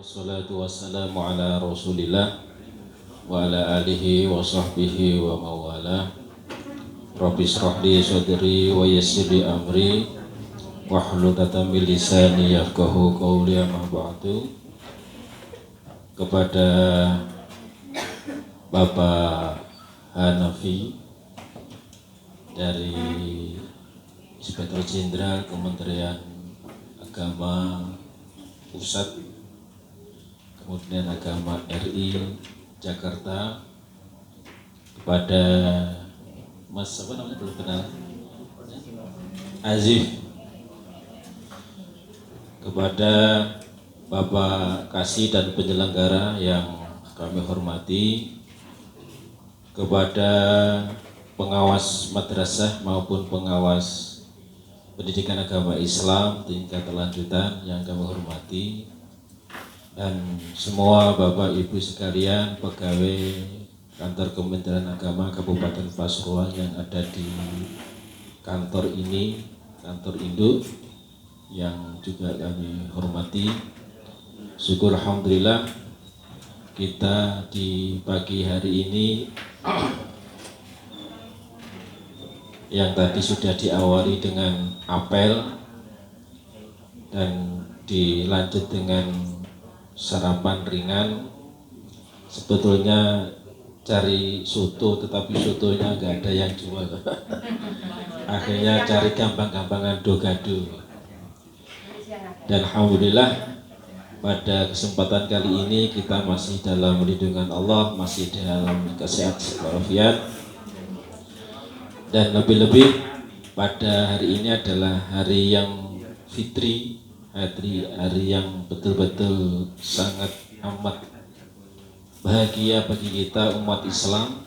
Wassalatu wassalamu ala rasulillah wa ala alihi wa sahbihi wa mawala. Rabbi shrah li sadri wa yassir li amri wahlul 'uqdatam min lisani yafqahu qawli, amma ba'du. Kepada Bapak Hanafi dari Inspektur Jenderal Kementerian Agama Pusat, kemudian Agama RI Jakarta, kepada Mas apa namanya, belum kenal, Azif, kepada Bapak Kasih dan penyelenggara yang kami hormati, kepada pengawas madrasah maupun pengawas pendidikan agama Islam tingkat lanjutan yang kami hormati, dan semua Bapak Ibu sekalian pegawai kantor Kementerian Agama Kabupaten Pasuruan yang ada di kantor ini, kantor induk, yang juga kami hormati. Syukur alhamdulillah kita di pagi hari ini yang tadi sudah diawali dengan apel dan dilanjut dengan sarapan ringan. Sebetulnya cari soto tetapi sotonya nggak ada yang jual. Akhirnya cari gampang-gampangan do-gado. Dan alhamdulillah pada kesempatan kali ini kita masih dalam lindungan Allah, masih dalam kesehatan walafiat. Dan lebih-lebih pada hari ini adalah hari yang fitri, hari yang betul-betul sangat amat bahagia bagi kita umat Islam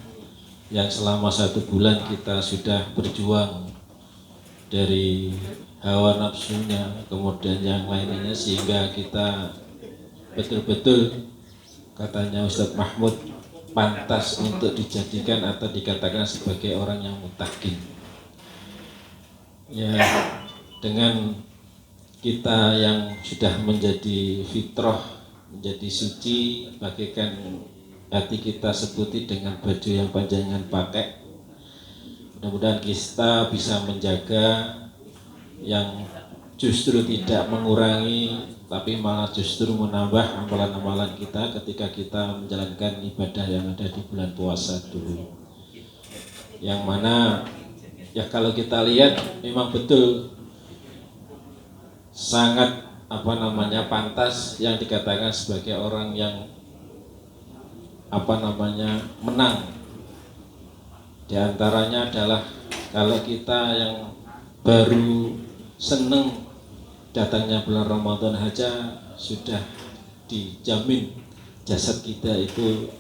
yang selama 1 bulan kita sudah berjuang dari hawa nafsunya, kemudian yang lainnya, sehingga kita betul-betul, katanya Ustadz Mahmud, pantas untuk dijadikan atau dikatakan sebagai orang yang mutakin. Ya, dengan kita yang sudah menjadi fitrah, menjadi suci, bagaikan hati kita seputi dengan baju yang panjangan pakai. Mudah-mudahan kita bisa menjaga yang justru tidak mengurangi, tapi malah justru menambah amalan-amalan kita ketika kita menjalankan ibadah yang ada di bulan puasa dulu. Yang mana ya kalau kita lihat memang betul sangat pantas yang dikatakan sebagai orang yang menang. Di antaranya adalah kalau kita yang baru seneng datangnya bulan Ramadan aja sudah dijamin jasad kita itu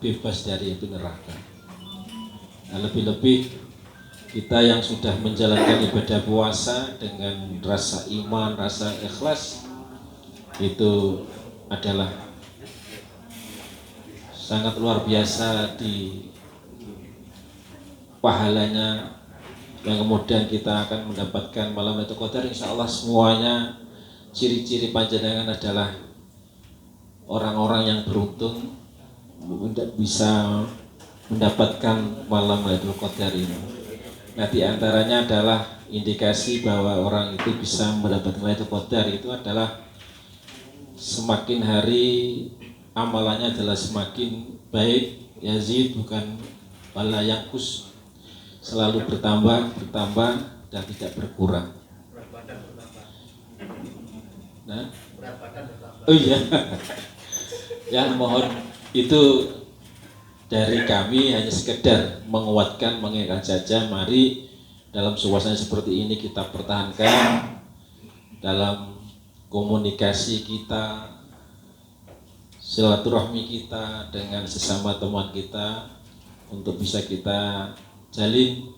bebas dari api neraka. Nah, lebih-lebih kita yang sudah menjalankan ibadah puasa dengan rasa iman, rasa ikhlas, itu adalah sangat luar biasa di pahalanya, yang kemudian kita akan mendapatkan malam Lailatul Qadar. Insya Allah semuanya ciri-ciri panjenengan adalah orang-orang yang beruntung bisa mendapatkan malam Lailatul Qadar ini. Nah, di antaranya adalah indikasi bahwa orang itu bisa mendapatkan Lailatul Qadar itu adalah semakin hari amalannya adalah semakin baik, yazid bukan wala yanqus, selalu bertambah dan tidak berkurang. Nah, oh iya, ya mohon itu dari kami hanya sekedar menguatkan, mengingatkan saja. Mari dalam suasana seperti ini kita pertahankan dalam komunikasi kita, silaturahmi kita dengan sesama teman kita, untuk bisa kita jalin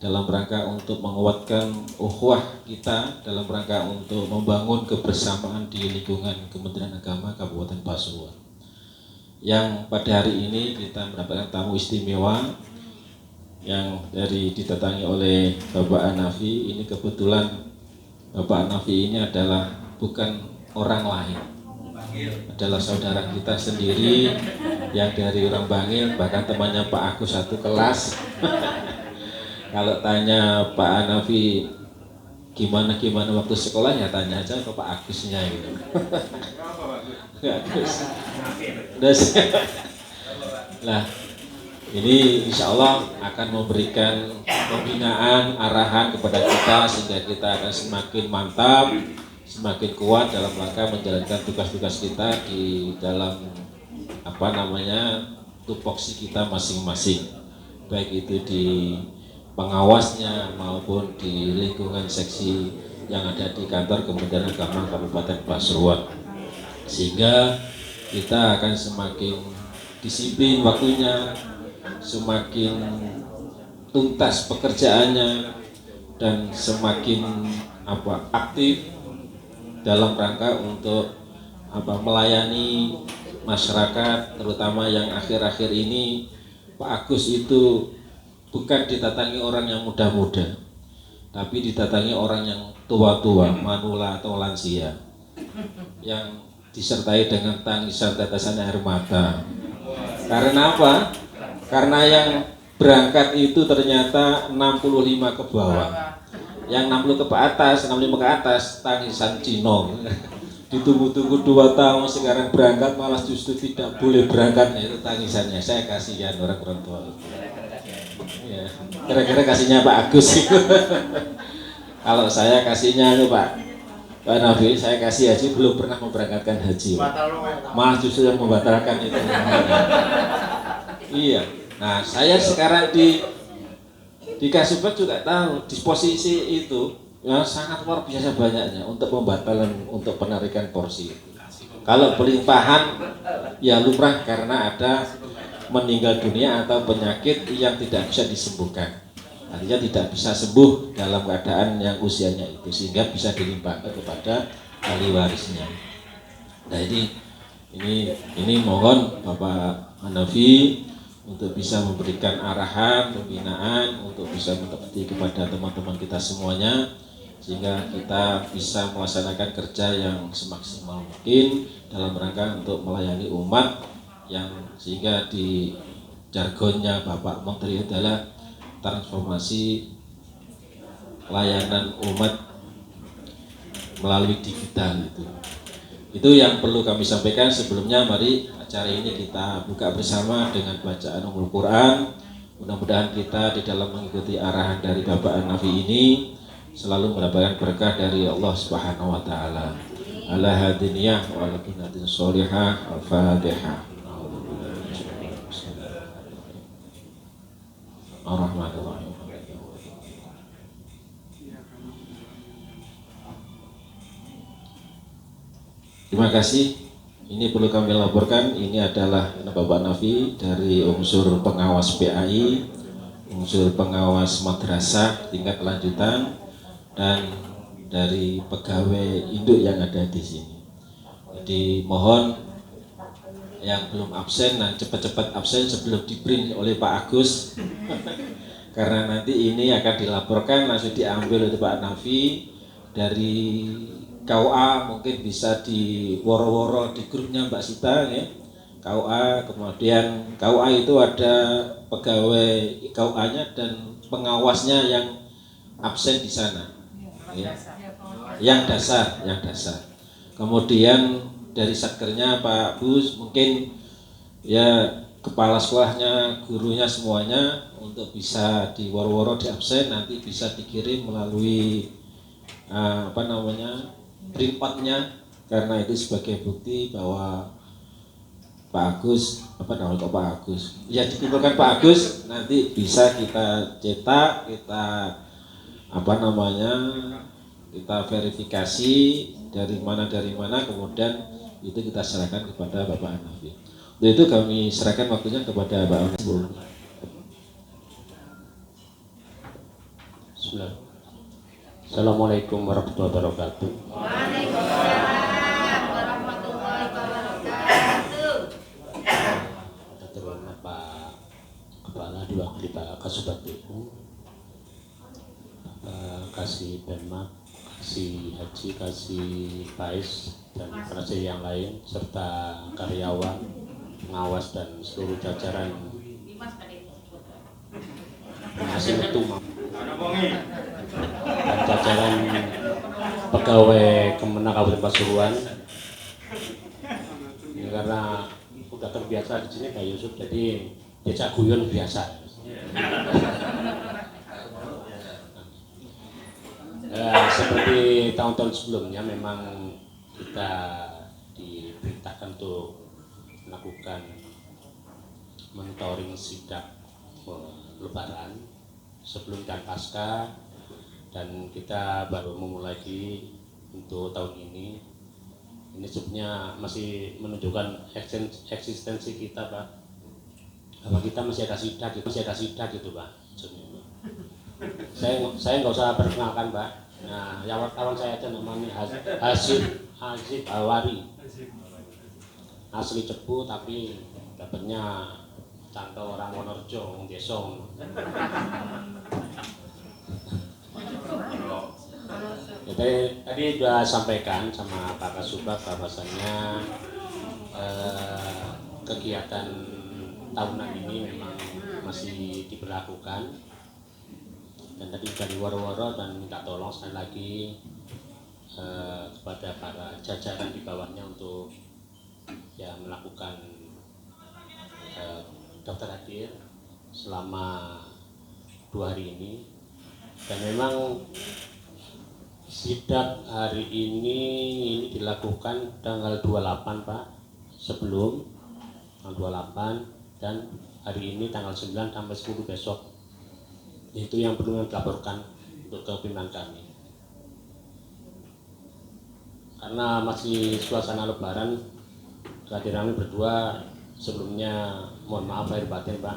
dalam rangka untuk menguatkan ukhuwah kita, dalam rangka untuk membangun kebersamaan di lingkungan Kementerian Agama Kabupaten Pasuruan. Yang pada hari ini kita mendapatkan tamu istimewa yang didatangi oleh Bapak Hanafi. Ini kebetulan Bapak Hanafi ini adalah bukan orang lain, adalah saudara kita sendiri yang dari orang Bangil, bahkan temannya Pak Agus satu kelas. Kalau tanya Pak Hanafi gimana waktu sekolah, ya tanya aja ke Pak Agusnya gitu. Agus. Nah, ini insya Allah akan memberikan pembinaan, arahan kepada kita sehingga kita akan semakin mantap, semakin kuat dalam rangka menjalankan tugas-tugas kita di dalam tupoksi kita masing-masing, baik itu di pengawasnya maupun di lingkungan seksi yang ada di kantor Kementerian Agama Kabupaten Pasuruan, sehingga kita akan semakin disiplin waktunya, semakin tuntas pekerjaannya, dan semakin aktif dalam rangka untuk melayani masyarakat, terutama yang akhir-akhir ini Pak Agus itu bukan didatangi orang yang muda-muda, tapi didatangi orang yang tua-tua, manula atau lansia, yang disertai dengan tangisan tetesan air mata. Karena apa? Karena yang berangkat itu ternyata 65 ke bawah. Yang 60 ke atas, 65 ke atas tangisan Cino. Ditunggu-tunggu 2 tahun sekarang berangkat malah justru tidak boleh berangkat, itu tangisannya. Saya kasihan orang-orang tua. Ya, kira-kira kasihnya Pak Agus. Kalau saya kasihnya itu Pak Nabi, saya kasih haji belum pernah memberangkatkan haji, malah justru yang membatalkan itu. Iya. Nah, saya sekarang di Kasubag juga tahu di posisi itu ya sangat luar biasa banyaknya untuk pembatalan, untuk penarikan porsi. Kalau pelimpahan ya lumrah karena ada meninggal dunia atau penyakit yang tidak bisa disembuhkan, artinya tidak bisa sembuh dalam keadaan yang usianya itu, sehingga bisa dilimpahkan kepada ahli warisnya. Nah, ini mohon Bapak Hanafi untuk bisa memberikan arahan, pembinaan, untuk bisa mengerti kepada teman-teman kita semuanya, sehingga kita bisa melaksanakan kerja yang semaksimal mungkin dalam rangka untuk melayani umat, yang sehingga di jargonnya Bapak Menteri adalah transformasi layanan umat melalui digital. Itu yang perlu kami sampaikan. Sebelumnya mari acara ini kita buka bersama dengan bacaan Ummul Quran. Mudah-mudahan kita di dalam mengikuti arahan dari Bapak Hanafi ini selalu mendapatkan berkah dari Allah Subhanahu wa taala. Ala hadiniyah wa ala kunatin sholihah. Al-Fatihah. Ar-Rahmanir-Rahim. Terima kasih. Ini perlu kami laporkan, ini adalah Bapak Nafi dari unsur pengawas PAI, unsur pengawas madrasah tingkat lanjutan, dan dari pegawai induk yang ada di sini. Jadi mohon yang belum absen, nah cepat-cepat absen sebelum di-print oleh Pak Agus. Karena nanti ini akan dilaporkan, langsung diambil oleh Pak Nafi dari KUA, mungkin bisa di woro-woro di grupnya Mbak Sita ya. KUA, kemudian KUA itu ada pegawai KUA-nya dan pengawasnya yang absen di sana ya. Yang dasar. Kemudian dari satkernya Pak Bus, mungkin ya kepala sekolahnya, gurunya semuanya untuk bisa di woro-woro di absen, nanti bisa dikirim melalui print out-nya, karena itu sebagai bukti bahwa Pak Agus, Pak Agus, ya dikumpulkan Pak Agus, nanti bisa kita cetak, kita kita verifikasi dari mana, kemudian itu kita serahkan kepada Bapak Hanafi. Untuk itu kami serahkan waktunya kepada Bapak Hanafi. Assalamualaikum warahmatullahi wabarakatuh. Waalaikumsalam warahmatullahi wabarakatuh. Terima Pak Kepala Diwakili Pak Kasubag BU, Bapak Kasih Penmak, si Haji Kasih Faiz dan penasihat yang lain serta karyawan, pengawas dan seluruh jajaran penghasil itu dan jajaran pegawai Kemenang Kabupaten Pasuruan. Ini karena udah terbiasa di sini Pak Yusuf, jadi diajak guyon biasa. Seperti tahun-tahun sebelumnya memang kita diberitakan untuk melakukan monitoring sidak Lebaran sebelum dan pasca, dan kita baru memulai lagi untuk tahun ini. Ini sebenarnya masih menunjukkan eksistensi kita, Pak, bahwa kita masih ada sidak gitu Pak. Saya nggak usah perkenalkan Pak. Nah, yang wartawan saya itu namanya Hazib Awari, asli Cepu tapi dapatnya cantol orang Wonorejo, orang desa. Tadi sudah sampaikan sama Pak Kasubag bahwasannya kegiatan tahunan ini memang masih diberlakukan, dan tadi sudah diwaro-waro dan minta tolong sekali lagi kepada para jajaran di bawahnya untuk ya melakukan daftar hadir selama 2 hari ini. Dan memang sidak hari ini dilakukan tanggal 28 Pak, sebelum tanggal 28, dan hari ini tanggal 9 sampai 10 besok. Itu yang perlu dilaporkan untuk pimpinan kami. Karena masih suasana Lebaran, kehadiran kami berdua sebelumnya mohon maaf lahir batin Pak,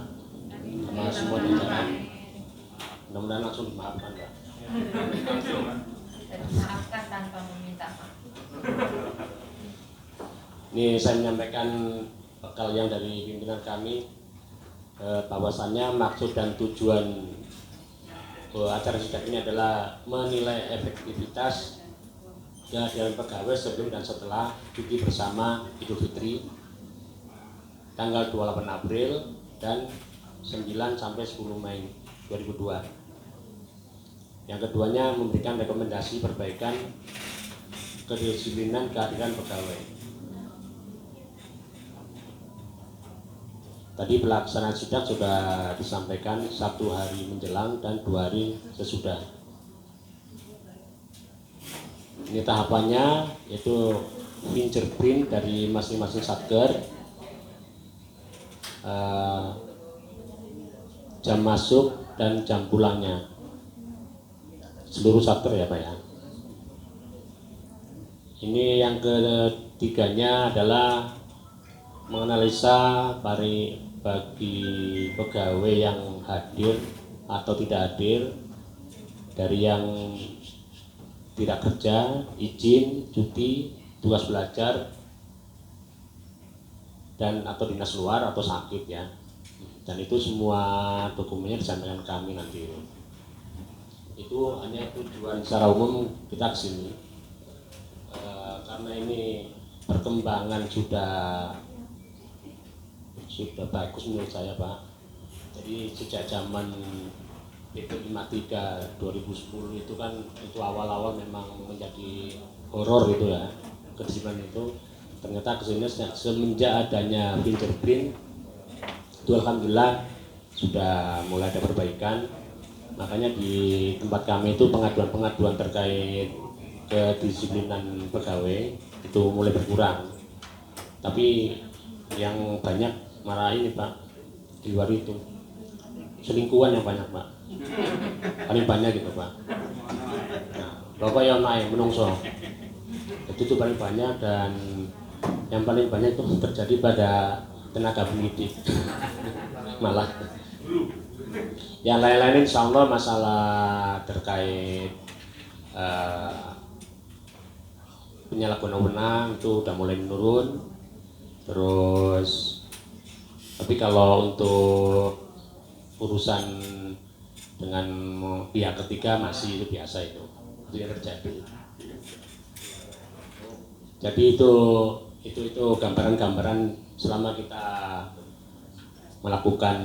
sama semua jajaran. Mudah-mudahan langsung dimaafkan Pak. Maafkan tanpa meminta maaf. Ini saya menyampaikan bekal yang dari pimpinan kami, bahwasannya maksud dan tujuan acara sidak ini adalah menilai efektivitas kehadiran pegawai sebelum dan setelah cuti bersama Idul Fitri tanggal 28 April dan 9 sampai 10 Mei 2002. Yang keduanya memberikan rekomendasi perbaikan kedisiplinan kehadiran pegawai. Tadi pelaksanaan sidak sudah disampaikan 1 hari menjelang dan 2 hari sesudah. Ini tahapannya yaitu fingerprint dari masing-masing satker, jam masuk dan jam pulangnya seluruh satker ya Pak ya. Ini yang ketiganya adalah menganalisa bagi pegawai yang hadir atau tidak hadir, dari yang tidak kerja, izin, cuti, tugas belajar, dan atau dinas luar atau sakit ya. Dan itu semua dokumennya disampaikan kami nanti. Itu hanya tujuan secara umum kita kesini karena ini perkembangan sudah bagus menurut saya Pak. Jadi sejak zaman PP 53 2010 itu kan itu awal-awal memang menjadi horor gitu ya kedisiplinan itu. Ternyata kesini semenjak adanya fingerprint itu alhamdulillah sudah mulai ada perbaikan. Makanya di tempat kami itu pengaduan-pengaduan terkait kedisiplinan pegawai itu mulai berkurang. Tapi yang banyak marah ini Pak, di luar itu selingkuhan yang banyak Pak, paling banyak gitu Pak. Nah, Bapak yang naik menungso itu paling banyak, dan yang paling banyak itu terjadi pada tenaga pendidik malah. Yang lain-lain insya Allah masalah terkait penyalahgunaan wewenang itu udah mulai menurun. Terus tapi kalau untuk urusan dengan pihak ketiga masih itu biasa itu. itu yang terjadi. Jadi itu gambaran-gambaran selama kita melakukan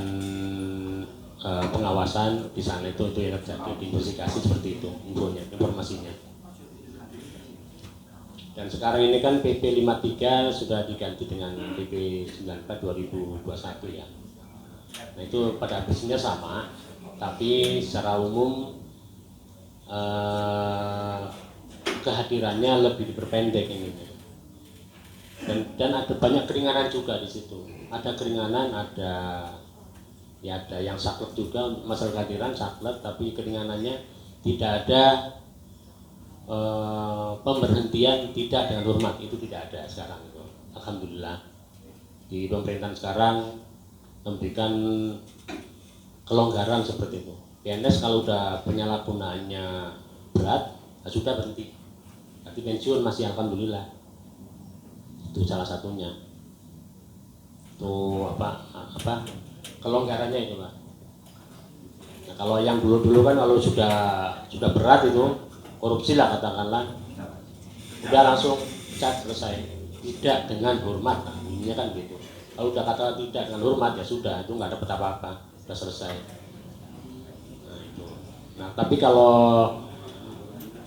pengawasan di sana itu yang terjadi di investigasi seperti itu informasinya. Dan sekarang ini kan PP 53 sudah diganti dengan PP 94 2021 ya. Nah itu pada prinsipnya sama, tapi secara umum kehadirannya lebih diperpendek ini. Dan ada banyak keringanan juga di situ. Ada keringanan, ada yang saklek juga untuk masalah kehadiran saklek, tapi keringanannya tidak ada pemberhentian tidak dengan hormat, itu tidak ada sekarang itu. Alhamdulillah di pemerintahan sekarang memberikan kelonggaran seperti itu. PNS kalau udah penyalahgunaannya berat, sudah berhenti. Tapi pensiun masih alhamdulillah. Itu salah satunya. Itu apa kelonggarannya itu Pak. Nah, kalau yang dulu kan kalau sudah berat itu korupsi lah katakanlah, udah langsung cat selesai, tidak dengan hormat, nah, ininya kan gitu. Kalau udah kata tidak dengan hormat ya sudah, itu nggak dapat apa-apa, sudah selesai. Nah, itu. Nah tapi kalau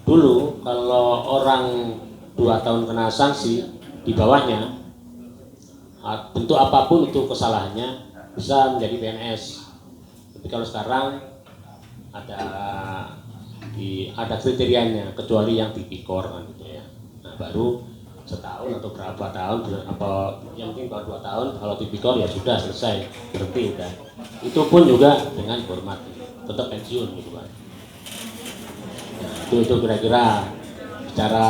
dulu kalau orang 2 tahun kena sanksi, di bawahnya bentuk apapun itu kesalahannya bisa menjadi PNS. Tapi kalau sekarang ada kriterianya, kecuali yang tipikor kan gitu ya. Nah baru setahun atau berapa tahun, apa yang penting baru 2 tahun, kalau tipikor ya sudah selesai, berhenti udah. Itu pun juga dengan hormat, tetap pensiun gitu kan. Nah, itu kira-kira secara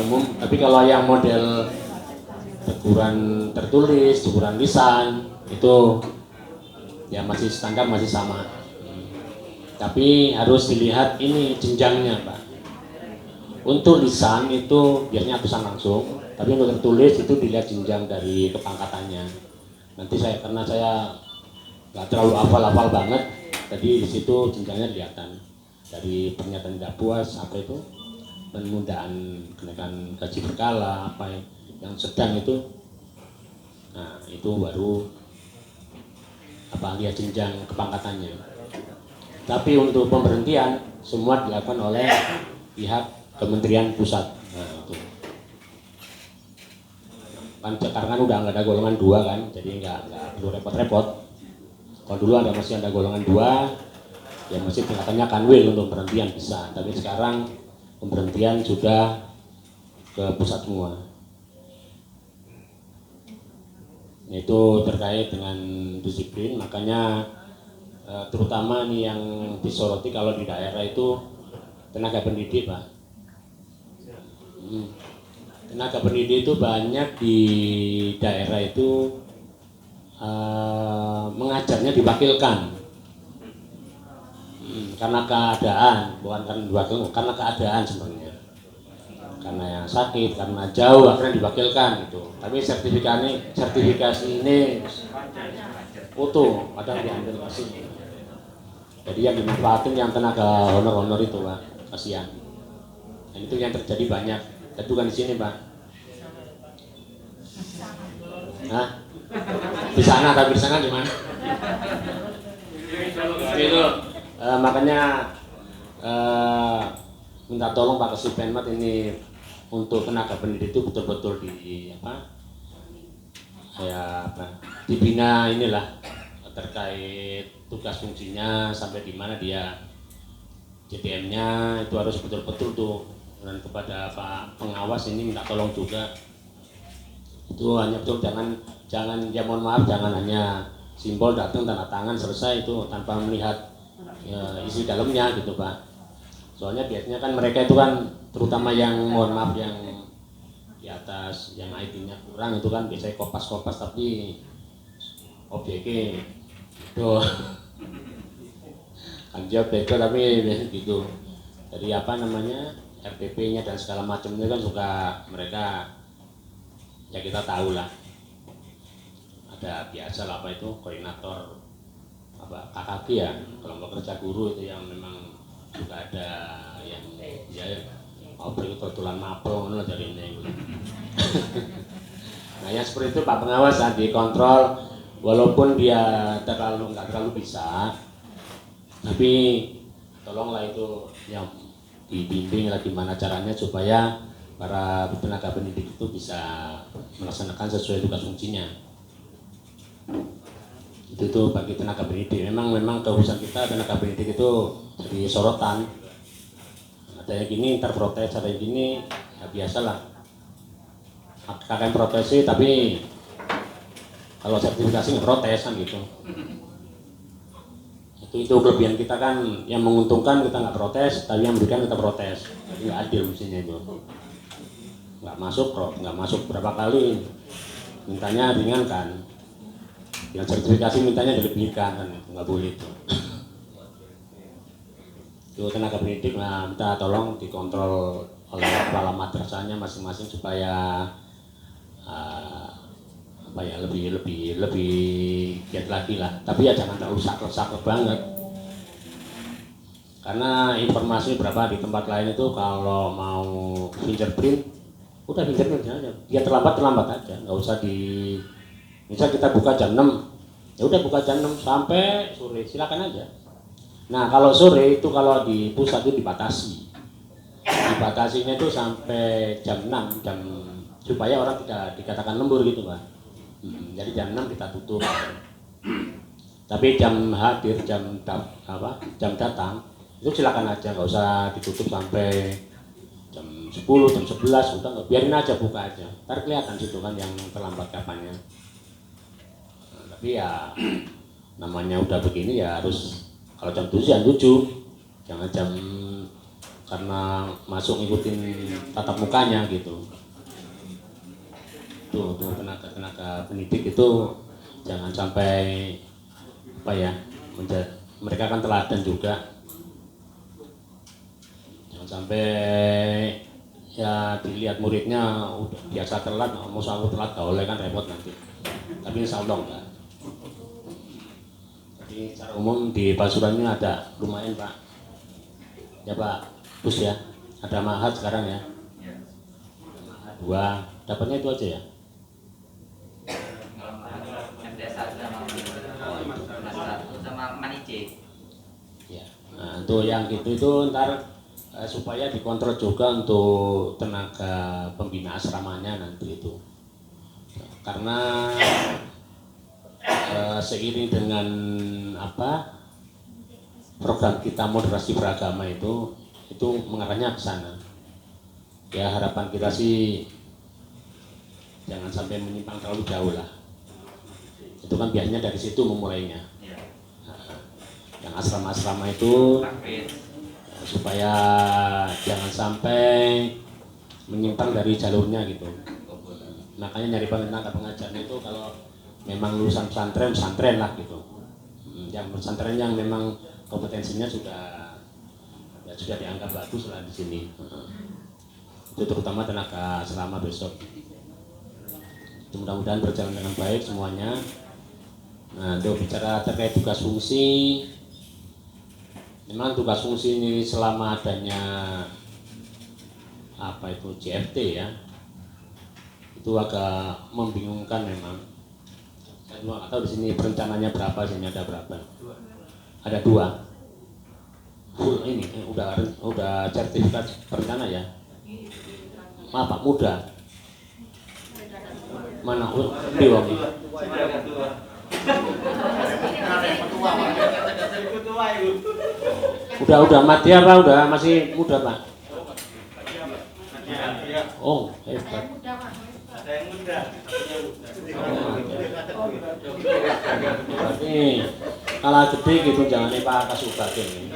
umum. Tapi kalau yang model teguran tertulis, teguran lisan itu ya masih standar, masih sama. Tapi harus dilihat ini jenjangnya Pak. Untuk lisan itu biasanya atasan langsung, tapi untuk tertulis itu dilihat jenjang dari kepangkatannya. Nanti karena saya nggak terlalu hafal banget, jadi di situ jenjangnya kelihatan. Dari pernyataan tidak puas, apa itu penundaan kenaikan gaji berkala, apa yang sedang itu, nah itu baru lihat jenjang kepangkatannya. Tapi untuk pemberhentian semua dilakukan oleh pihak Kementerian Pusat. Nah itu kan sekarang kan udah nggak ada golongan 2 kan, jadi nggak perlu repot-repot. Kalau dulu masih ada golongan 2, ya masih tingkatannya kanwil untuk pemberhentian bisa. Tapi sekarang pemberhentian sudah ke pusat semua. Itu terkait dengan disiplin, makanya terutama nih yang disoroti kalau di daerah itu tenaga pendidik Pak. Tenaga pendidik itu banyak di daerah itu mengajarnya diwakilkan karena keadaan, bukan karena diwakilkan, karena keadaan sebenarnya. Karena yang sakit, karena jauh akhirnya diwakilkan gitu. Tapi sertifikasi ini utuh, kadang diambil ke sini. Jadi yang dimanfaatin yang tenaga honor itu Pak, kasihan. Dan itu yang terjadi banyak. Tapi bukan di sini Pak. Hah? Di sana, tapi di sana di mana? Itu makanya minta tolong Pak Kasipenmat ini untuk tenaga pendidik itu betul-betul dibina inilah terkait tugas fungsinya sampai di mana dia JTM-nya itu harus betul-betul tuh. Dan kepada Pak pengawas ini minta tolong juga, itu hanya betul jangan ya mohon maaf, jangan hanya simbol datang tanda tangan selesai itu tanpa melihat isi dalamnya gitu Pak. Soalnya biasanya kan mereka itu kan terutama yang mohon maaf yang di atas yang IT-nya kurang itu kan biasanya kopas-kopas tapi objeknya itu kan dia beda tapi gitu. Jadi RPP-nya dan segala macam itu kan suka mereka, ya kita tahu lah, ada biasa lah itu koordinator KKG ya, kelompok kerja guru itu yang memang juga ada yang ya apa itu tertulan mapel ngono dari ini. Nah yang seperti itu Pak Pengawas dikontrol walaupun dia nggak terlalu bisa, tapi tolonglah itu yang dibimbing lah gimana caranya supaya para tenaga pendidik itu bisa melaksanakan sesuai tugas fungsinya. Itu bagi tenaga pendidik. Memang keurusan kita tenaga pendidik itu jadi sorotan. Ada yang gini ntar protes, ada yang gini ya biasalah. KKN protesi tapi kalau sertifikasi nggak protes kan gitu. Itu kelebihan kita kan, yang menguntungkan kita nggak protes, tapi yang memberikan kita protes. Jadi nggak adil mestinya itu. Nggak masuk berapa kali mintanya ringan kan. Yang sertifikasi mintanya dilebihkan kan, nggak boleh itu. Itu tenaga pendidik minta tolong dikontrol oleh kepala madrasahnya masing-masing supaya lebih giat lagi lah. Tapi ya jangan terlalu saklek banget. Karena informasi berapa di tempat lain itu kalau mau fingerprint, udah fingerprint aja. Dia terlambat aja, nggak usah misal kita buka jam 6, ya udah buka jam 6 sampai sore, silakan aja. Nah kalau sore itu kalau di pusat itu dibatasinya itu sampai jam 6, supaya orang tidak dikatakan lembur gitu Pak. Jadi jam 6 kita tutup. Tapi jam hadir, jam datang itu silakan aja, nggak usah ditutup sampai jam 10, jam 11, udah nggak, biarin aja, buka aja. Ntar kelihatan situ kan yang terlambat kapannya. Tapi ya namanya udah begini ya harus, kalau jam 7 jam 7, jangan jam karena masuk ngikutin tatap mukanya gitu. Tuh tenaga pendidik itu jangan sampai mereka kan teladan juga, jangan sampai ya dilihat muridnya udah biasa telat, mau aku telat gak oleh kan repot nanti. Tapi insya Allah enggak. Jadi secara umum di Pasuruannya ada lumayan Pak. Ya Pak Bus ya, ada mahat sekarang ya. Mahat 2, dapatnya itu aja ya. Sama Manice. Ya. Nah, untuk yang gitu itu ntar supaya dikontrol juga untuk tenaga pembina asramanya nanti itu. Karena seiring dengan program kita moderasi beragama itu mengarahnya ke sana. Ya harapan kita sih jangan sampai menyimpang terlalu jauh lah. Itu kan biasanya dari situ memulainya. Nah, yang asrama-asrama itu supaya jangan sampai menyimpang dari jalurnya gitu. Makanya nyari pengajarnya itu kalau memang lulusan pesantren lah gitu. Yang pesantren yang memang kompetensinya sudah dianggap bagus lah di sini. Itu terutama tenaga asrama besok. Mudah-mudahan berjalan dengan baik semuanya. Nah, untuk bicara terkait tugas fungsi, memang tugas fungsi ini selama adanya CFT ya, itu agak membingungkan memang. Saya nggak tahu di sini perencanaannya berapa, sini ada berapa? Ada 2. Full ini udah sertifikat perencana ya. Maaf Pak, muda. Mana di wong ini? Udah mati apa udah masih muda Pak? Oh hebat. Ada yang muda. Berarti kalah gede gitu, jangan Pak Kasuba ini.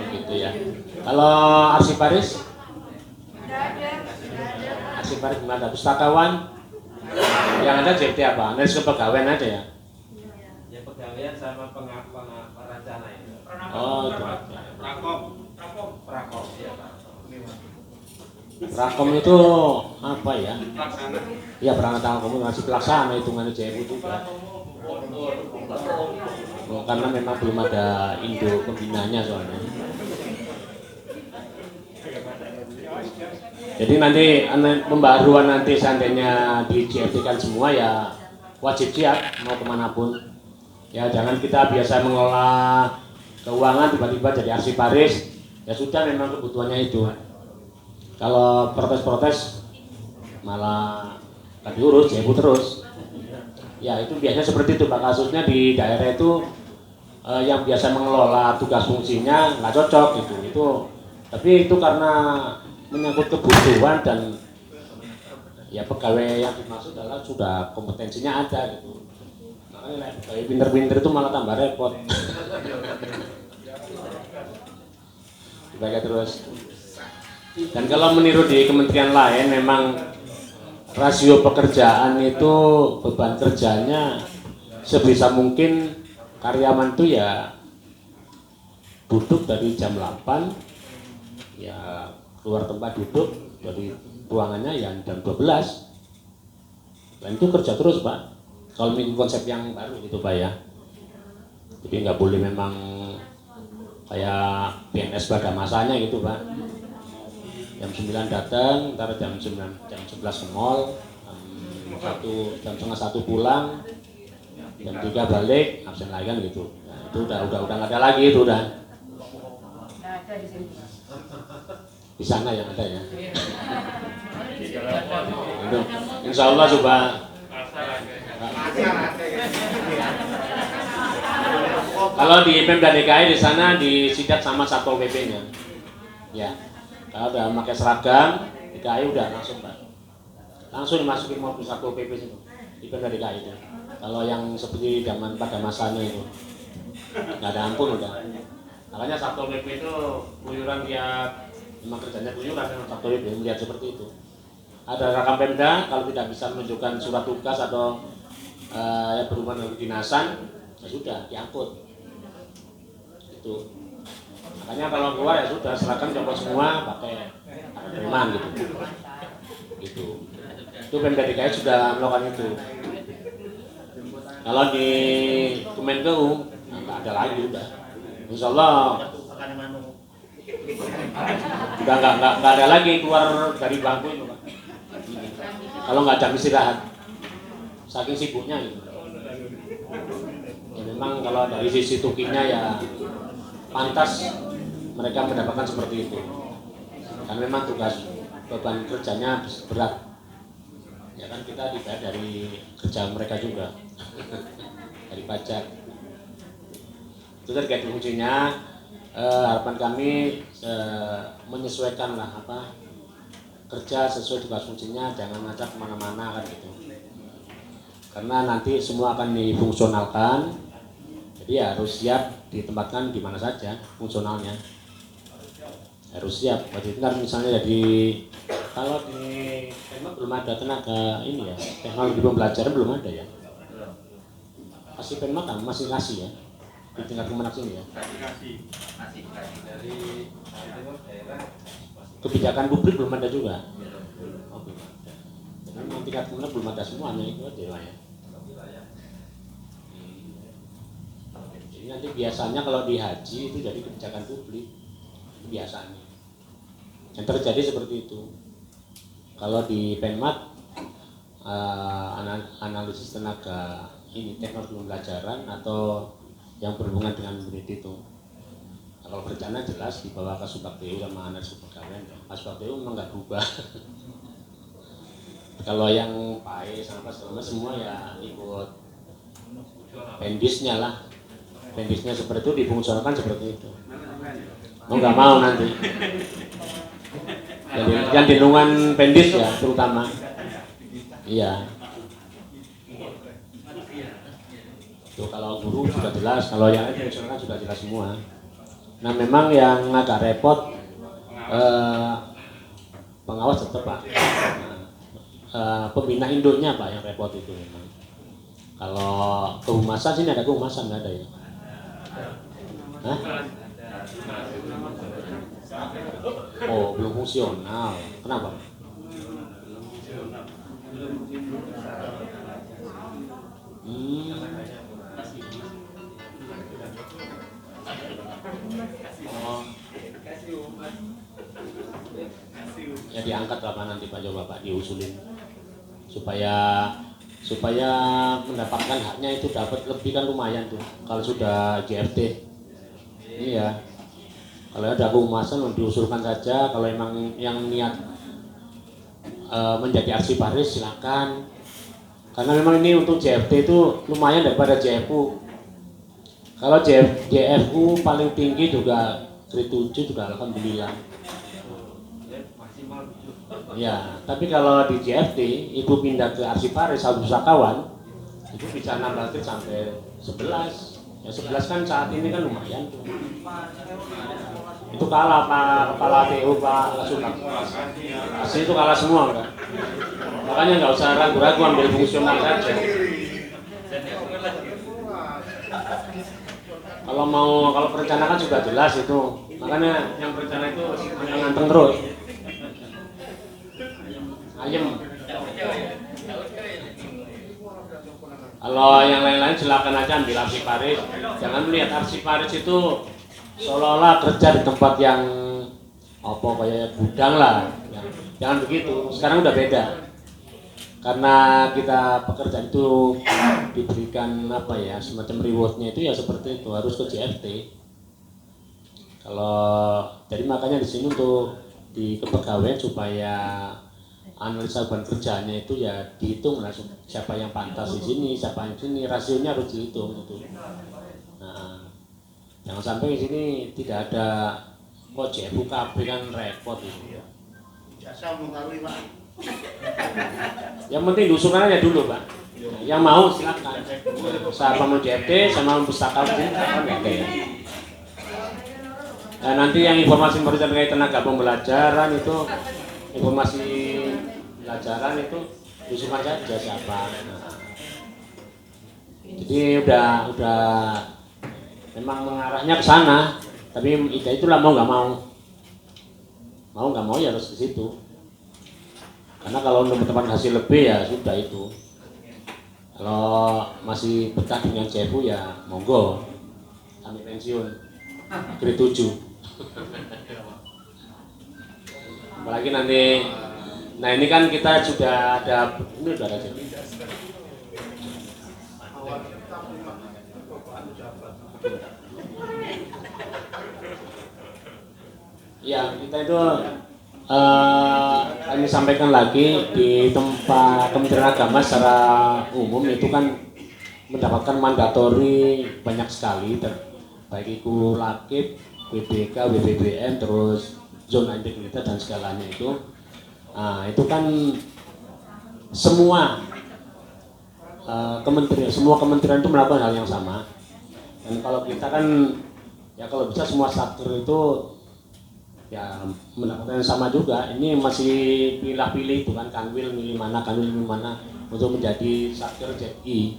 Gitu ya. Kalau arsiparis? Arsiparis gimana? Pustakawan? Yang ada JT apa? Dari kepegawaian aja ya? Ya pegawaian sama perencana itu. Oh itu. Prakom. Ya, Prakom itu apa ya? Iya perangkat komunikasi pelaksana hitungannya JMU juga. karena memang belum ada induk pembinanya soalnya. Jadi nanti pembaruan nanti seandainya di JFT kan semua ya wajib siap mau kemanapun. Ya jangan kita biasa mengelola keuangan tiba-tiba jadi arsiparis. Ya sudah memang kebutuhannya itu. Kalau protes-protes malah gak diurus, jebu terus. Ya itu biasanya seperti itu Pak, kasusnya di daerah itu yang biasa mengelola tugas fungsinya nggak cocok gitu. Tapi itu karena menyangkut kebutuhan dan ya pegawai yang dimaksud adalah sudah kompetensinya ada gitu. Makanya pegawai pinter-pinter itu malah tambah repot. Dibaca terus. Dan kalau meniru di kementerian lain memang rasio pekerjaan itu beban kerjanya sebisa mungkin karyawan itu ya duduk dari jam 8 ya keluar tempat duduk dari ruangannya ya jam 12. Dan itu kerja terus Pak. Kalau mengikuti konsep yang baru gitu Pak ya. Jadi nggak boleh memang kayak PNS pada masanya gitu Pak. Jam 9 datang, ntar jam 11 ke mall, jam setengah 1 pulang, jam 3 balik, absen lagi kan gitu. Nah, itu udah nggak ada lagi itu udah. Di sana yang ada ya. Itu, insya Allah coba. Kalau di Pemda DKI di sana disidak sama Satpol PP-nya. Ya. Kalau udah pakai seragam, DKI udah langsung Pak. Langsung dimasukin mobil Satpol PP itu. Di Pemda DKI itu. Kalau yang seperti zaman pada masanya itu. Nggak ada ampun udah. Makanya Satpol PP itu keluyuran tiap memang kerjanya keluyuran dengan Satpol PP melihat seperti itu. Ada rakam Pemda kalau tidak bisa menunjukkan surat tugas atau yang berhubungan dengan kedinasan, ya sudah diangkut. Itu. Makanya kalau keluar ya sudah serahkan copot semua pakai preman gitu. Gitu. Itu Pemda DKI sudah melakukan itu. Kalau di Kemenkeu nggak ada lagi udah. Insya Allah udah nggak ada lagi keluar dari bangku itu Pak. Kalau nggak jam istirahat, saking sibuknya gitu. Ya memang kalau dari sisi tukinya ya pantas mereka mendapatkan seperti itu. Karena memang tugas beban kerjanya berat. Ya kan kita dibayar dari kerja mereka juga, dari pajak. Itu terkait fungsinya. Harapan kami menyesuaikan lah kerja sesuai tugas fungsinya, jangan ngajak kemana-mana kan gitu. Karena nanti semua akan difungsionalkan, jadi harus siap ditempatkan di mana saja fungsionalnya. Harus siap. Waktu itu kan misalnya jadi kalau di memang belum ada tenaga ini ya, teknologi pembelajaran belum ada ya. Masih Penma kan masih ngasih ya di tingkat Kemenak sini ya. Masih dari daerah Kebijakan publik belum ada juga. Oh, belum ada. Jadi tingkat Kemenak belum ada semuanya itu aja ya. Jadi nanti biasanya kalau di haji itu jadi kebijakan publik itu biasanya. Yang terjadi seperti itu. Kalau di Penmat analisis tenaga ini teknologi pembelajaran atau yang berhubungan dengan murid itu. Kalau berencana jelas dibawa ke Subakdeu sama analisis kepegawaian. Subakdeu memang nggak berubah. Kalau yang PAE sama segala semua ya ikut pendisnya lah. Pendisnya seperti itu difungsionalkan seperti itu. Mau nggak mau nanti. Jadi yang di lingkungan pendis ya terutama. Iya. Tuh, kalau guru sudah jelas, kalau yang lain fungsional sudah jelas semua. Nah memang yang agak repot pengawas tetap Pak. Pembina induknya Pak yang repot itu memang. Kalau kehumasan sini ada kehumasan nggak ada ya? Hah? Oh belum fungsional. Kenapa? Oh. Ya diangkat apa nanti Pak, coba Pak diusulin supaya mendapatkan haknya itu dapat lebih kan lumayan tuh kalau sudah JFT. Iya. Kalau ada kehumasan diusulkan saja, kalau emang yang niat menjadi arsiparis silakan. Karena memang ini untuk JFT itu lumayan daripada JFU. Kalau JFU paling tinggi juga grade 7 juga alhamdulillah. Ya, tapi kalau di JFT ibu pindah ke arsiparis atau pusakawan itu bisa nambah grade sampai 11. Ya 11 kan saat ini kan lumayan tuh. Itu kalah Pak Kepala TU Pak Sunak. Asli itu kalah semua kan. Makanya nggak usah ragu-ragu ambil fungsional saja. Kalau perencanaan juga jelas itu. Makanya yang perencana itu nganteng terus. Ayem. Kalau yang lain-lain silakan aja ambil arsiparis. Jangan melihat arsiparis itu seolah-olah kerja di tempat yang apa kayak gudang lah. Jangan begitu. Sekarang udah beda. Karena kita pekerjaan itu diberikan apa ya semacam rewardnya itu ya seperti itu harus ke JFT. Jadi makanya di sini untuk di kepegawaian supaya analisa beban kerjanya itu ya dihitung lah siapa yang pantas di sini, siapa yang sini, rasionya harus dihitung gitu. Nah, jangan sampai di sini tidak ada kok JFU KB kan repot itu. Jasa mengaruhi Pak. Yang penting diusulkan aja dulu Pak. Yang mau silakan. Sama mau JFT, sama mau pustaka silakan oke. Nah, nanti yang informasi terkait tenaga pembelajaran itu informasi pelajaran itu diusulkan saja siapa. Nah, jadi udah memang mengarahnya ke sana, tapi itulah mau nggak mau ya harus ke situ. Karena kalau untuk mendapat hasil lebih ya sudah itu. Kalau masih betah dengan JFU ya monggo sampai pensiun grade 7. Apalagi nanti, nah ini kan kita sudah ada jadi. Ya kita itu kami sampaikan lagi di tempat Kementerian Agama secara umum itu kan mendapatkan mandatori banyak sekali, baik itu Lakib, WBK, WBBM, terus zona integritas dan segalanya itu. Nah, itu kan semua kementerian itu melakukan hal yang sama. Dan kalau kita kan ya kalau bisa semua satker itu ya melakukan yang sama juga. Ini masih pilih-pilih itu kan kanwil milih mana untuk menjadi satker ZI.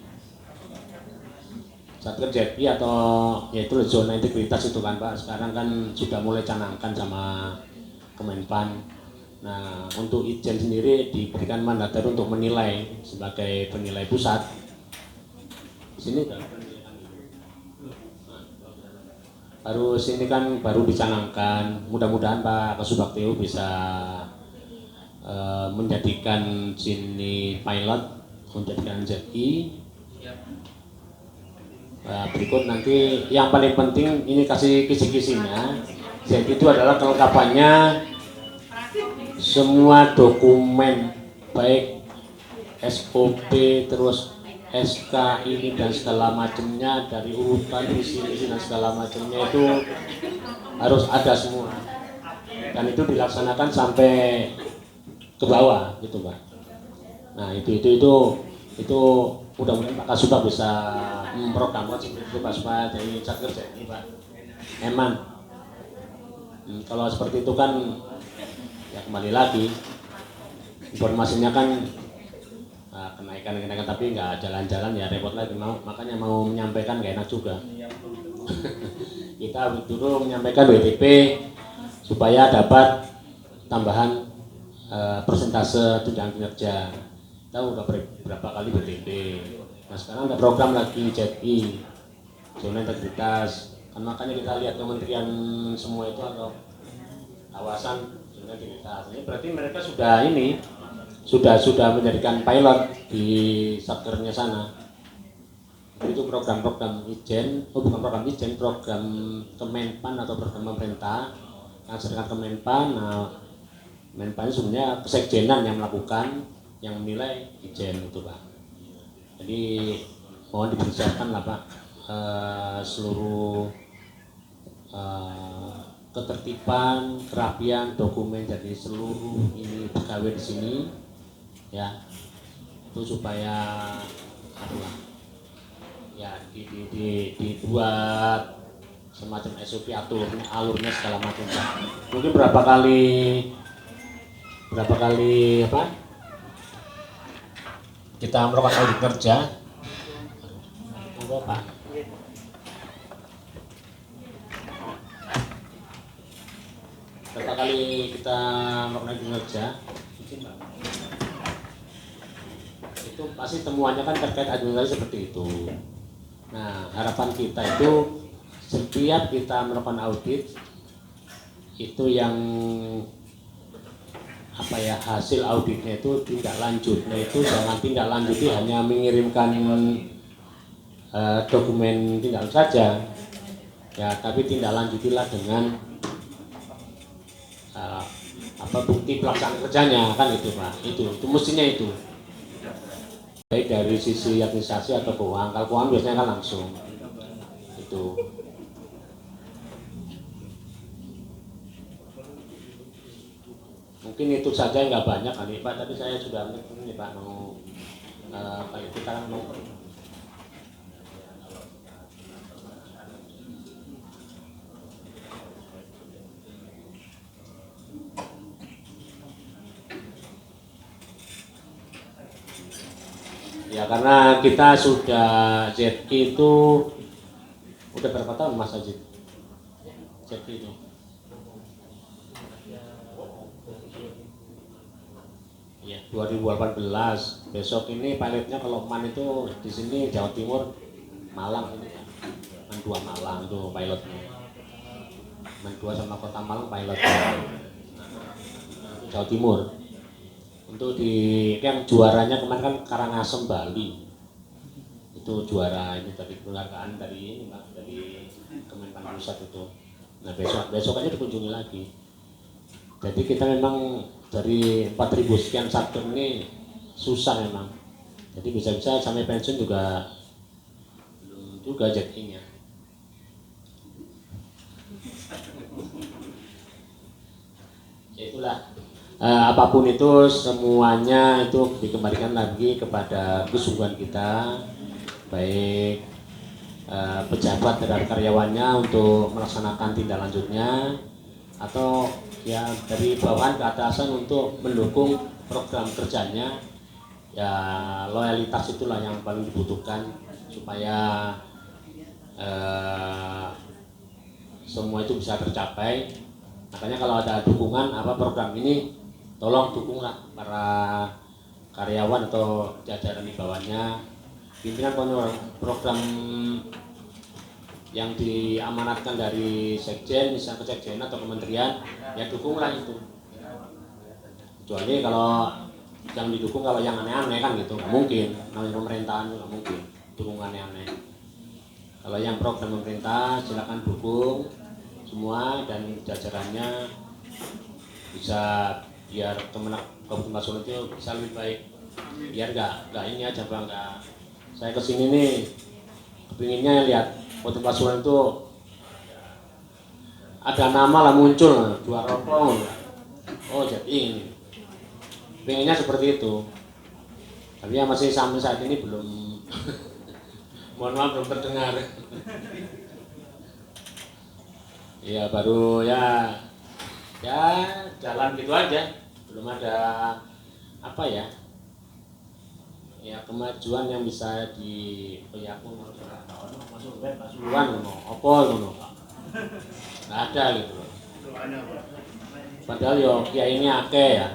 Satker ZI atau yaitu zona integritas itu kan Pak. Sekarang kan sudah mulai canangkan sama Kemenpan. Nah, untuk Itjen sendiri diberikan mandat untuk menilai sebagai penilai pusat. Di sini kan ini kan baru dicanangkan. Mudah-mudahan Pak Kasubagteo bisa menjadikan sini pilot, menjadikan ZI. Berikut nanti yang paling penting ini kasih kisi-kisinya. ZI itu adalah kelengkapannya semua dokumen baik SOP terus SK ini dan segala macamnya dari urutan isi dan segala macamnya itu harus ada semua dan itu dilaksanakan sampai ke bawah gitu Pak. Nah itu mudah-mudahan Pak Kasubag bisa memprogramkan seperti itu Pak supaya dari satker ini Pak Eman. Kalau seperti itu kan ya kembali lagi informasinya kan kenaikan tapi nggak jalan-jalan ya repot lagi makanya mau menyampaikan nggak enak juga. Kita dulu menyampaikan WTP supaya dapat tambahan persentase tunjangan kinerja. Kita udah berapa kali WTP. Nah sekarang ada program lagi ZI zona integritas Kan makanya kita lihat kementerian semua itu atau kawasan sudah kita. Ini berarti mereka sudah sudah menjadikan pilot di satkernya sana. Itu program-program Ijen, bukan program Ijen, program Kemenpan atau program pemerintah yang sedangkan Kemenpan. Nah, Menpan sebenarnya kesekjenan yang melakukan, yang menilai Ijen itu Pak. Jadi mohon dipersiapkan lah Pak seluruh ketertiban, kerapian, dokumen dari seluruh ini pegawai di sini ya, itu supaya ya dibuat semacam SOP alurnya segala macam. Mungkin berapa kali apa kita melakukan audit kerja, Pak. Berapa kali kita melakukan audit kerja, itu pasti temuannya kan terkait administrasi seperti itu. Nah, harapan kita itu setiap kita melakukan audit itu yang hasil auditnya itu tindak lanjut. Nah, itu jangan tindak lanjuti hanya mengirimkan dokumen tindak lanjut saja ya, tapi tindak lanjutilah dengan bukti pelaksanaan kerjanya kan itu Pak. Itu mestinya itu. Baik dari sisi administrasi atau keuangan. Kalau keuangan biasanya kan langsung itu. Mungkin itu saja, nggak banyak kali Pak. Tapi saya sudah ini Pak mau kita kan mau ya, karena kita sudah ZK itu udah berapa tahun Mas Ajit? ZK itu ya 2018. Besok ini pilotnya kalau MAN itu di sini Jawa Timur, Malang ini kan. MAN 2 Malang itu pilotnya. MAN 2 sama Kota Malang pilotnya. Jawa Timur. Untuk yang juaranya kemarin kan Karangasem Bali, itu juara ini dari penghargaan dari ini Pak, dari Kemenpan Pusat itu. Nah besok aja dikunjungi lagi. Jadi kita memang dari 4.000 sekian satker ini susah memang. Jadi bisa-bisa sampai pensiun juga belum juga jadinya. Ya itulah. Apapun itu semuanya itu dikembalikan lagi kepada kesungguhan kita, baik pejabat terhadap karyawannya untuk melaksanakan tindak lanjutnya, atau ya dari bawahan ke atasan untuk mendukung program kerjanya. Ya loyalitas itulah yang paling dibutuhkan supaya semua itu bisa tercapai. Makanya kalau ada dukungan program ini, tolong dukunglah para karyawan atau jajaran di bawahnya, pimpinan program yang diamanatkan dari sekjen, misalnya ke sekjen atau kementerian, ya dukunglah itu. Kecuali kalau yang didukung kalau yang aneh-aneh kan gitu, nggak mungkin. Namanya pemerintahan nggak mungkin dukung aneh-aneh. Kalau yang program pemerintah silakan dukung semua dan jajarannya bisa biar Kemenak Kabupaten Pasuruan itu bisa lebih baik, biar nggak ini aja Bang, nggak saya kesini nih kepinginnya lihat Kabupaten Pasuruan itu ada nama lah muncul juara rokok, oh jadi ini pinginnya seperti itu, tapi ya masih sampai saat ini belum mohon maaf belum terdengar. Ya baru ya jalan gitu aja, belum ada kemajuan yang bisa diperlihatkan masuk web Pasuruan apa ngono, nggak ada gitu loh. Padahal yo kiai ini akeh ya,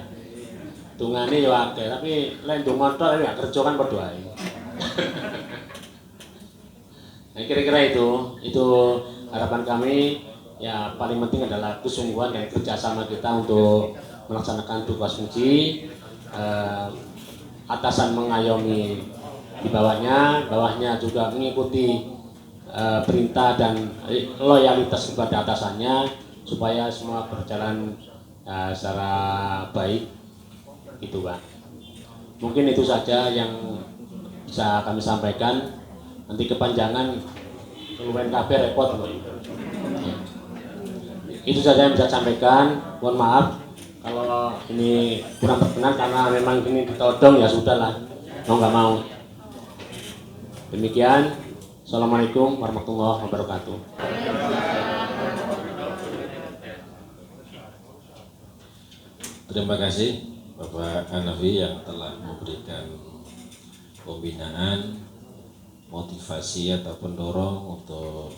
dungane yo akeh, tapi lain donga tok ya kerja kan padha ae. Nah, kira-kira itu harapan kami ya paling penting adalah kesungguhan dan kerjasama kita untuk melaksanakan tugas fungsi, atasan mengayomi di bawahnya, bawahnya juga mengikuti perintah dan loyalitas kepada atasannya supaya semua berjalan secara baik gitu Pak. Mungkin itu saja yang bisa kami sampaikan. Nanti kepanjangan keluhan KB repot Pak. Itu saja yang bisa sampaikan. Mohon maaf kalau ini kurang berkenan karena memang ini ditodong, ya sudahlah, mau nggak mau. Demikian. Assalamualaikum warahmatullahi wabarakatuh. Terima kasih Bapak Hanafi yang telah memberikan pembinaan, motivasi atau pendorong untuk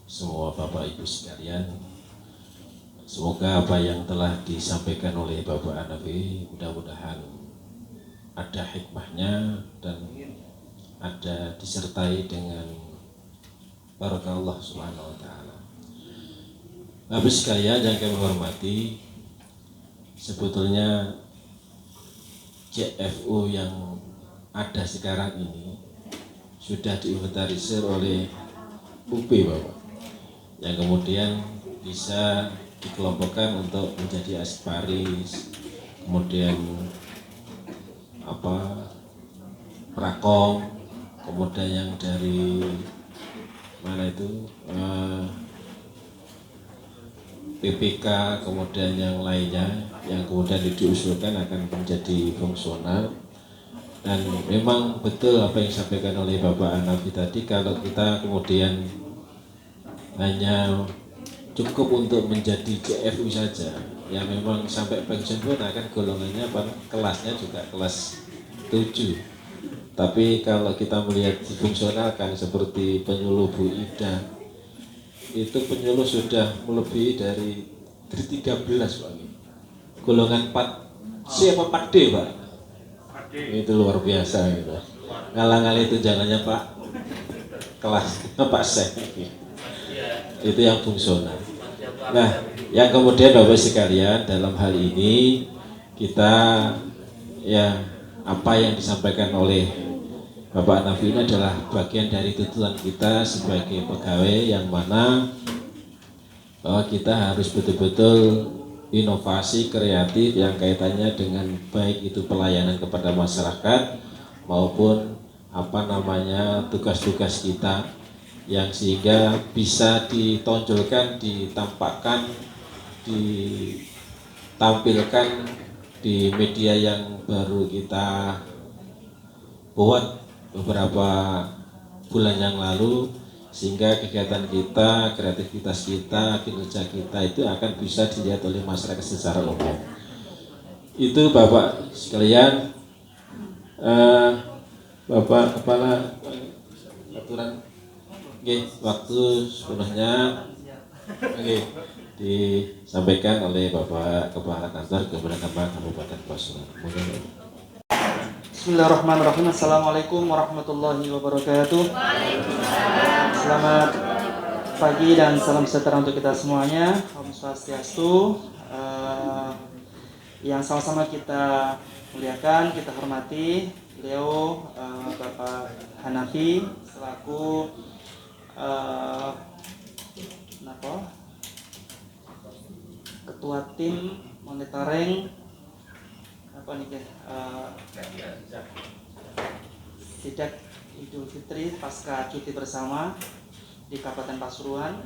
semua Bapak Ibu sekalian. Semoga apa yang telah disampaikan oleh Bapak Hanafi mudah-mudahan ada hikmahnya dan ada disertai dengan barakah Allah Subhanahu wa taala. Habis sekalian yang kami hormati, sebetulnya CFU yang ada sekarang ini sudah diinventarisir oleh UP Bapak, yang kemudian bisa dikelompokkan untuk menjadi Asparis, kemudian Prakom, kemudian yang dari mana itu PPK, kemudian yang lainnya yang kemudian diusulkan akan menjadi fungsional. Dan memang betul apa yang disampaikan oleh Bapak Hanafi tadi, kalau kita kemudian hanya cukup untuk menjadi CFU saja, ya memang sampai pensiun pun akan golongannya kelasnya juga kelas 7. Tapi kalau kita melihat difungsionalkan seperti penyuluh Bu Ida, itu penyuluh sudah melebihi dari 13 Pak. Golongan 4C apa 4D Pak? Itu luar biasa gitu. Ngalang-ngalang itu jangannya Pak kelas Pak Sek. Itu yang fungsional. Nah, yang kemudian Bapak sekalian, dalam hal ini kita ya apa yang disampaikan oleh Bapak Hanafi ini adalah bagian dari tuntutan kita sebagai pegawai, yang mana bahwa kita harus betul-betul inovasi kreatif yang kaitannya dengan baik itu pelayanan kepada masyarakat maupun tugas-tugas kita yang sehingga bisa ditonjolkan, ditampakkan, ditampilkan di media yang baru kita buat beberapa bulan yang lalu, sehingga kegiatan kita, kreativitas kita, kinerja kita itu akan bisa dilihat oleh masyarakat secara umum. Itu Bapak sekalian, Bapak Kepala Aturan, waktu sepenuhnya disampaikan oleh Bapak Kepala Kantor Keberagaman Kabupaten Pasuruan. Bismillahirrahmanirrahim. Assalamualaikum warahmatullahi wabarakatuh. Selamat pagi dan salam sejahtera untuk kita semuanya. Om Swastiastu. Yang sama-sama kita muliakan, kita hormati beliau Bapak Hanafi selaku Ketua Tim Monitoring Sidak Idul Fitri pasca cuti bersama di Kabupaten Pasuruan.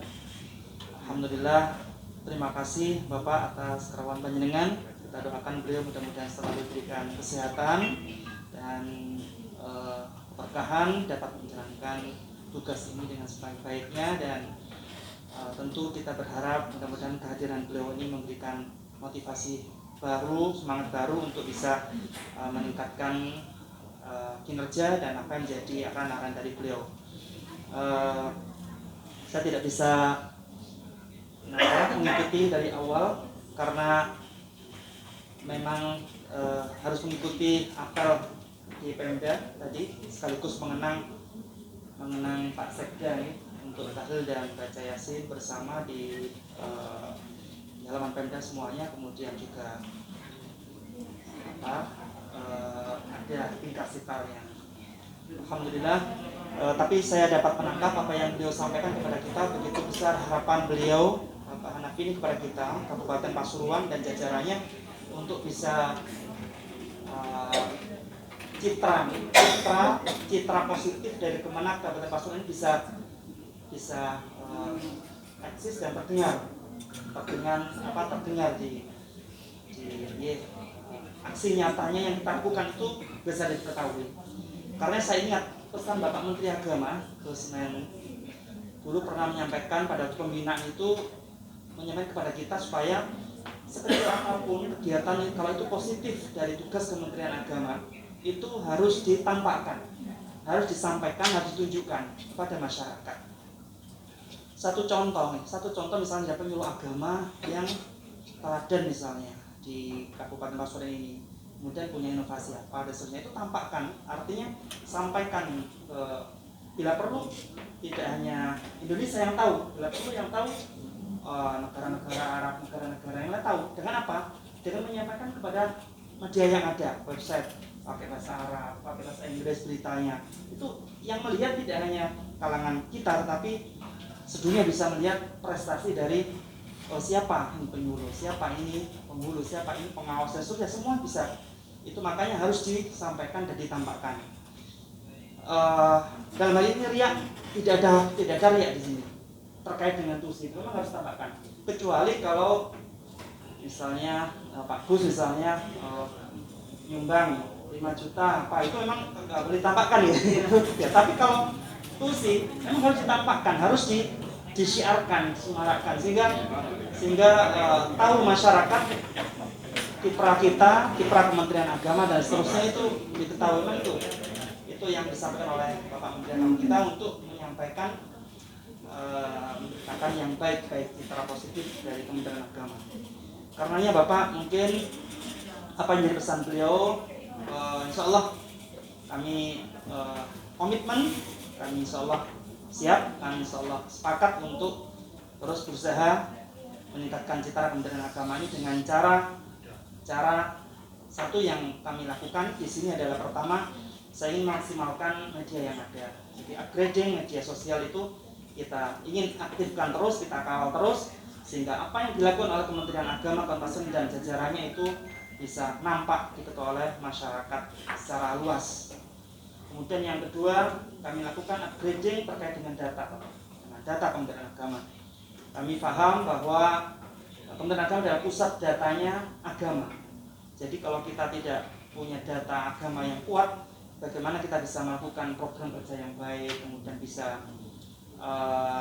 Alhamdulillah, terima kasih Bapak atas kerawan panjenengan. Kita doakan beliau mudah-mudahan selalu diberikan kesehatan dan keberkahan, dapat menjalankan tugas ini dengan sebaik-baiknya, dan tentu kita berharap mudah-mudahan kehadiran beliau ini memberikan motivasi baru, semangat baru untuk bisa meningkatkan kinerja dan apa yang menjadi arahan-arahan dari beliau. Saya tidak bisa mengikuti dari awal karena memang harus mengikuti apel di Pemda tadi, sekaligus mengenang Pak Sekda untuk tahlil dan baca yasin bersama di halaman Pemda semuanya, kemudian juga ada tingkat sitarnya. Alhamdulillah. Tapi saya dapat menangkap apa yang beliau sampaikan kepada kita, begitu besar harapan beliau Pak Hanafi ini kepada kita, Kabupaten Pasuruan dan jajarannya, untuk bisa citra positif dari Kemenak Kabupaten Pasuruan ini bisa eksis dan terdengar di aksi nyatanya yang kita lakukan itu bisa diketahui. Karena saya ingat pesan Bapak Menteri Agama ke Semen dulu pernah menyampaikan pada pembinaan itu, menyampaikan kepada kita supaya sekecil apapun kegiatan kalau itu positif dari tugas Kementerian Agama itu harus ditampakkan, harus disampaikan, harus ditunjukkan kepada masyarakat. Satu contoh misalnya penyuluh agama yang teladan misalnya di Kabupaten Pasuruan ini, kemudian punya inovasi apa dan seterusnya, itu tampakkan, artinya sampaikan bila perlu tidak hanya Indonesia yang tahu, bila perlu yang tahu negara-negara Arab, negara-negara yang lain tahu. Dengan apa? Dengan menyampaikan kepada media yang ada, website pakai bahasa Arab, pakai bahasa Inggris beritanya. Itu yang melihat tidak hanya kalangan kita, tetapi sedunia bisa melihat prestasi dari siapa ini penyuluh, siapa ini penghulu, siapa ini pengawas, dan seterusnya, semua bisa. Itu makanya harus disampaikan dan ditampakkan. Dalam hal ini riak tidak ada riak di sini terkait dengan tusi, itu memang harus tampakkan. Kecuali kalau misalnya Pak Gus misalnya nyumbang 5 juta, apa itu memang nggak boleh ditampakkan ya. Ya, tapi kalau tusi memang harus ditampakkan, harus disiarkan, semarakkan, sehingga tahu masyarakat kiprah kita, kiprah Kementerian Agama dan seterusnya itu diketahui. Memang itu yang disampaikan oleh Bapak Menteri Agama kita untuk menyampaikan kata yang baik citra positif dari Kementerian Agama. Karenanya Bapak, mungkin apa yang jadi pesan beliau, insya Allah kami komitmen, kami insya Allah siap, kami insya Allah sepakat untuk terus berusaha meningkatkan citra Kementerian Agama ini dengan cara satu yang kami lakukan di sini adalah, pertama, saya ingin maksimalkan media yang ada. Jadi upgrading media sosial itu kita ingin aktifkan terus, kita kawal terus, sehingga apa yang dilakukan oleh Kementerian Agama, Kota dan jajarannya itu bisa nampak diketahui oleh masyarakat secara luas. Kemudian yang kedua, kami lakukan upgrading terkait dengan data Kementerian Agama. Kami paham bahwa Kementerian Agama adalah pusat datanya agama. Jadi kalau kita tidak punya data agama yang kuat, bagaimana kita bisa melakukan program kerja yang baik, kemudian bisa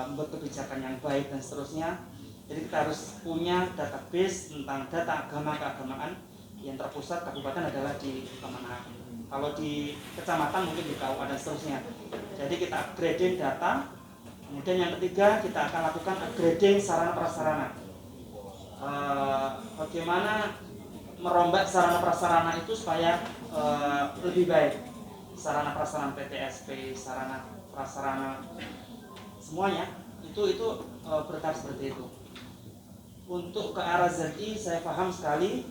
membuat kebijakan yang baik dan seterusnya. Jadi kita harus punya database tentang data agama keagamaan yang terpusat kabupaten adalah di Kemenak. Kalau di kecamatan mungkin di KUA dan seterusnya. Jadi kita upgrading data. Kemudian yang ketiga, kita akan lakukan upgrading sarana prasarana. Bagaimana merombak sarana prasarana itu supaya lebih baik. Sarana prasarana PTSP, sarana prasarana semuanya itu bertahap seperti itu. Untuk ke arah ZI, saya paham sekali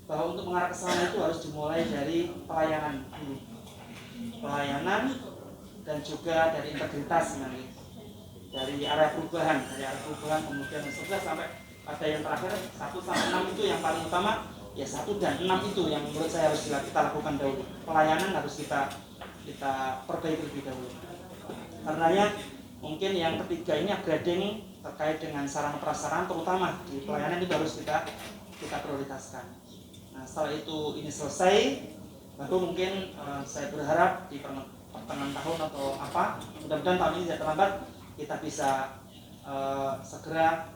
bahwa untuk mengarah ke sana itu harus dimulai dari pelayanan dulu. Pelayanan dan juga dari integritas nanti. Dari area perubahan kemudian setelah sampai ada yang terakhir 1 sampai 6 itu yang paling utama. Ya 1 dan 6 itu yang menurut saya harus kita lakukan dahulu. Pelayanan harus kita perbaiki lebih dahulu. Karenanya mungkin yang ketiga ini upgrading terkait dengan sarana prasarana, terutama di pelayanan itu harus kita prioritaskan. Nah, setelah itu ini selesai, baru mungkin saya berharap di pertengahan tahun atau apa, mudah-mudahan tahun ini tidak terlambat, kita bisa segera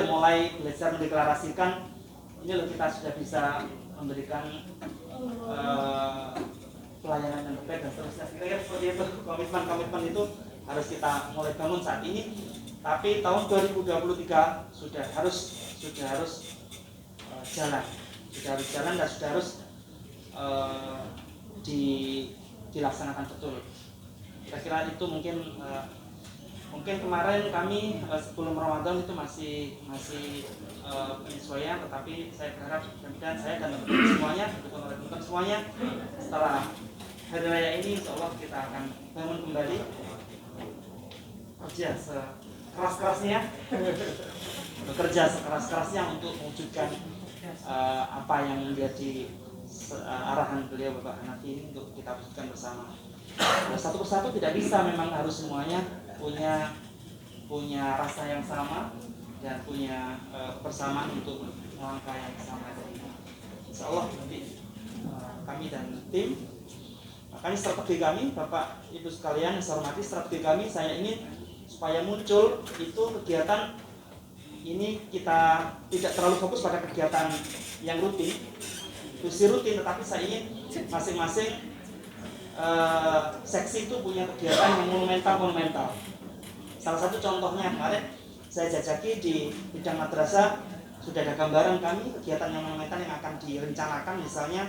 mulai belajar mendeklarasikan ini loh, kita sudah bisa memberikan pelayanan yang baik dan seterusnya. Kira-kira seperti itu, komitmen itu harus kita mulai bangun saat ini. Tapi tahun 2023 sudah harus jalan dan sudah harus dilaksanakan betul. Kira-kira itu mungkin kemarin kami sebelum Ramadan itu masih penyesuaian, tetapi saya berharap dan saya dan teman-teman semuanya, teman-teman semuanya, setelah hari raya ini insya Allah kita akan bangun kembali, kerja sekeras-kerasnya bekerja sekeras-kerasnya untuk mewujudkan apa yang menjadi arahan beliau Bapak Hanafi ini untuk kita wujudkan bersama. Satu persatu tidak bisa, memang harus semuanya punya rasa yang sama dan punya kebersamaan untuk melangkah yang sama. Insya Allah nanti kami dan tim, makanya strategi kami, Bapak Ibu sekalian yang saya hormati, strategi kami, saya ingin supaya muncul itu kegiatan ini, kita tidak terlalu fokus pada kegiatan yang rutin, tetapi saya ingin masing-masing seksi itu punya kegiatan yang monumental. Salah satu contohnya kemarin saya jajaki di bidang madrasah, sudah ada gambaran kami kegiatan yang monumental yang akan direncanakan, misalnya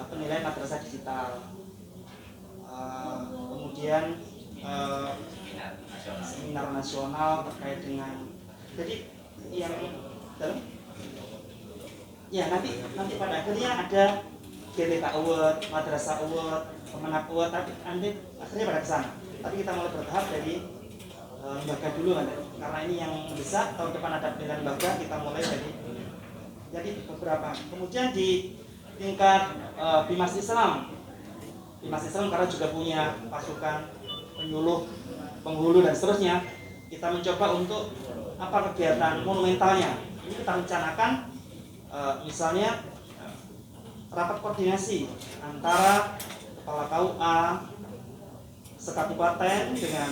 penilaian madrasah digital, kemudian seminar nasional terkait dengan, jadi yang dalam ya nanti pada akhirnya ada GBK Award, Madrasah Award, Kemenak Award, tapi akhirnya pada kesana. Tapi kita mulai bertahap dari lembaga dulu kan, karena ini yang besar, tahun depan ada pilihan lembaga, kita mulai dari jadi beberapa. Kemudian di tingkat Bimas Islam karena juga punya pasukan penyuluh, penghulu dan seterusnya, kita mencoba untuk apa kegiatan monumentalnya. Ini kita rencanakan misalnya rapat koordinasi antara kepala KUA sekabupaten dengan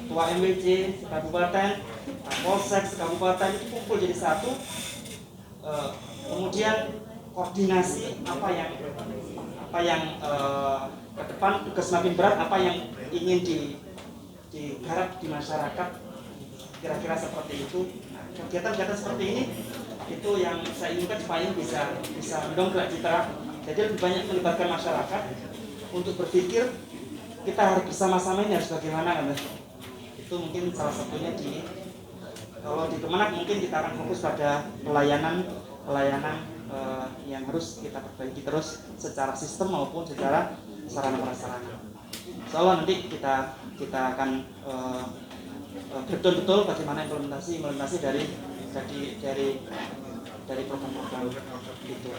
ketua MWJ sekabupaten, Polsek sekabupaten, itu kumpul jadi satu, kemudian koordinasi apa yang ke depan tugas semakin berat, apa yang ingin digarap di masyarakat, kira-kira seperti itu. Nah, kegiatan-kegiatan seperti ini itu yang saya inginkan supaya bisa mendongkrak citra. Jadi lebih banyak melibatkan masyarakat untuk berpikir kita harus bersama-sama ini harus bagaimana kan. Itu mungkin salah satunya kalau di Kemenak mungkin kita akan fokus pada pelayanan yang harus kita perbaiki terus secara sistem maupun secara sarana prasarana. Insyaallah nanti kita akan betul-betul bagaimana implementasi dari program-program itu.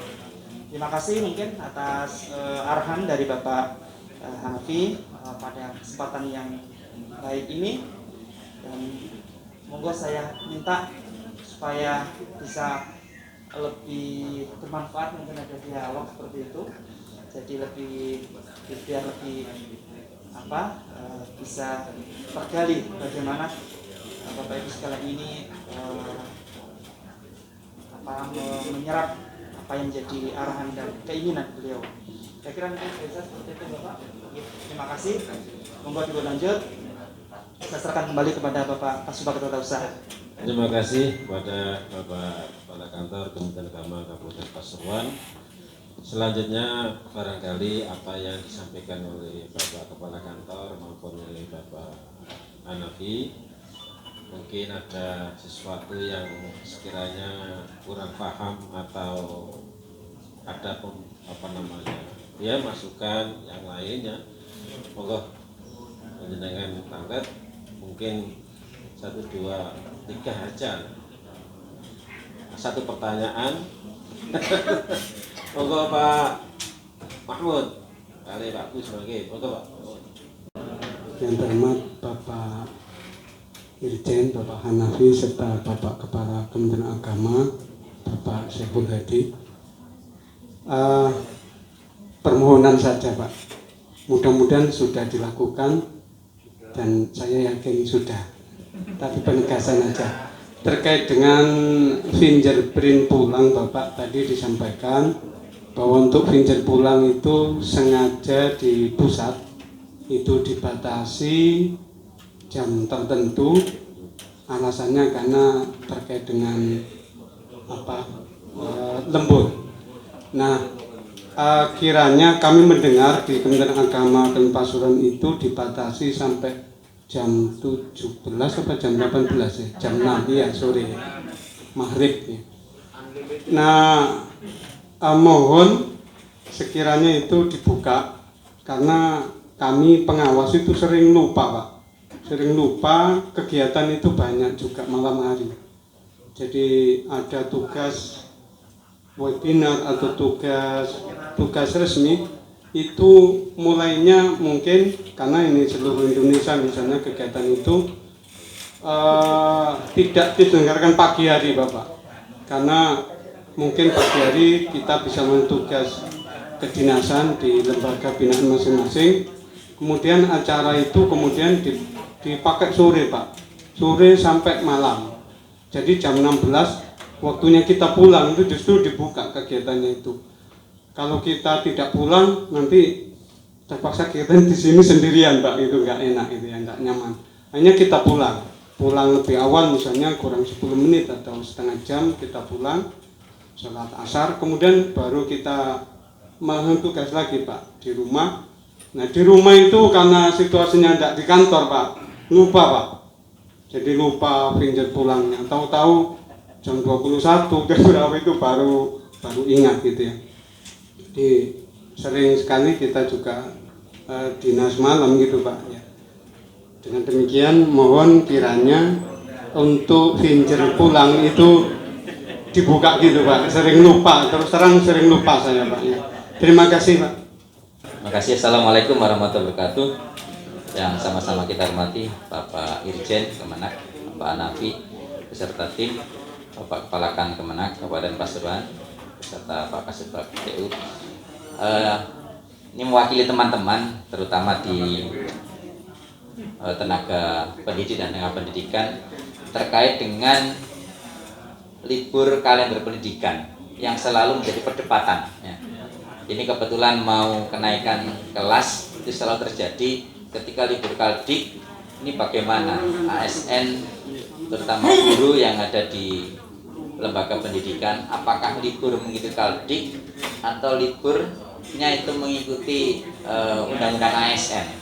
Terima kasih mungkin atas arahan dari Bapak Hanafi pada kesempatan yang baik ini, dan monggo saya minta supaya bisa lebih bermanfaat, mungkin ada dialog seperti itu, jadi biar lebih bisa tergali bagaimana Bapak Ibu sekalian ini menyerap apa yang menjadi arahan dan keinginan beliau. Saya kira mungkin bisa seperti itu Bapak. Terima kasih. Monggo dilanjut. Saya serahkan kembali kepada Bapak Kasubag Tata Usaha. Terima kasih kepada Bapak Kepala Kantor Kementerian Agama Kabupaten Pasuruan. Selanjutnya barangkali apa yang disampaikan oleh Bapak Kepala Kantor maupun oleh Bapak Hanafi, mungkin ada sesuatu yang sekiranya kurang paham atau ada masukan yang lainnya, monggo panjenengan angkat, mungkin 1, 2, 3 aja, satu pertanyaan. Monggo Pak Mahmud, kali Pak Gus sebagai, monggo Pak. Yang terhormat Bapak Irjen, Bapak Hanafi, serta Bapak Kepala Kementerian Agama, Bapak Syekhul Hadi. Permohonan saja Pak, mudah-mudahan sudah dilakukan dan saya yakin sudah, tapi penegasan aja. Terkait dengan fingerprint pulang, Bapak tadi disampaikan bahwa untuk fingerprint pulang itu sengaja di pusat itu dibatasi jam tertentu, alasannya karena terkait dengan lembur. Nah, kiranya kami mendengar di Kementerian Agama dan Pasuruan itu dibatasi sampai jam 17 atau jam 18 ya, jam 6 ya sore maghrib ya. Nah, mohon sekiranya itu dibuka karena kami pengawas itu sering lupa Pak, sering lupa kegiatan itu banyak juga malam hari. Jadi ada tugas webinar atau tugas resmi itu mulainya mungkin karena ini seluruh Indonesia misalnya kegiatan itu tidak didengarkan pagi hari Bapak, karena mungkin pagi hari kita bisa mentugas kedinasan di lembaga binaan masing-masing, kemudian acara itu kemudian dipakai sore Pak, sore sampai malam, jadi jam 16 waktunya kita pulang itu justru dibuka kegiatannya itu. Kalau kita tidak pulang nanti terpaksa kita di sini sendirian Pak, itu nggak enak itu ya, nggak nyaman. Hanya kita pulang lebih awal misalnya kurang 10 menit atau setengah jam kita pulang sholat asar, kemudian baru kita melakukan tugas lagi Pak di rumah. Nah di rumah itu karena situasinya tidak di kantor Pak, lupa Pak, jadi lupa pinjat pulangnya, tahu-tahu jam 21 jam berapa itu baru ingat gitu ya. Jadi sering sekali kita juga dinas malam gitu Pak ya. Dengan demikian mohon kiranya untuk pinjat pulang itu dibuka gitu Pak, sering lupa, terus terang sering lupa saya Pak ya. Terima kasih Pak. Terima kasih. Assalamualaikum warahmatullahi wabarakatuh. Yang sama-sama kita hormati Bapak Irjen Kemenak, Pak Nafi beserta tim, Bapak Kepala Kan Kemenak Kabupaten Pasuruan beserta Pak Kasubag PU. Ini mewakili teman-teman terutama di tenaga pendidik dan tenaga pendidikan terkait dengan libur kalender pendidikan yang selalu menjadi perdebatan ya. Ini kebetulan mau kenaikan kelas itu selalu terjadi ketika libur kaldik. Ini bagaimana ASN terutama guru yang ada di lembaga pendidikan, apakah libur mengikuti kaldik atau liburnya itu mengikuti undang-undang ASN.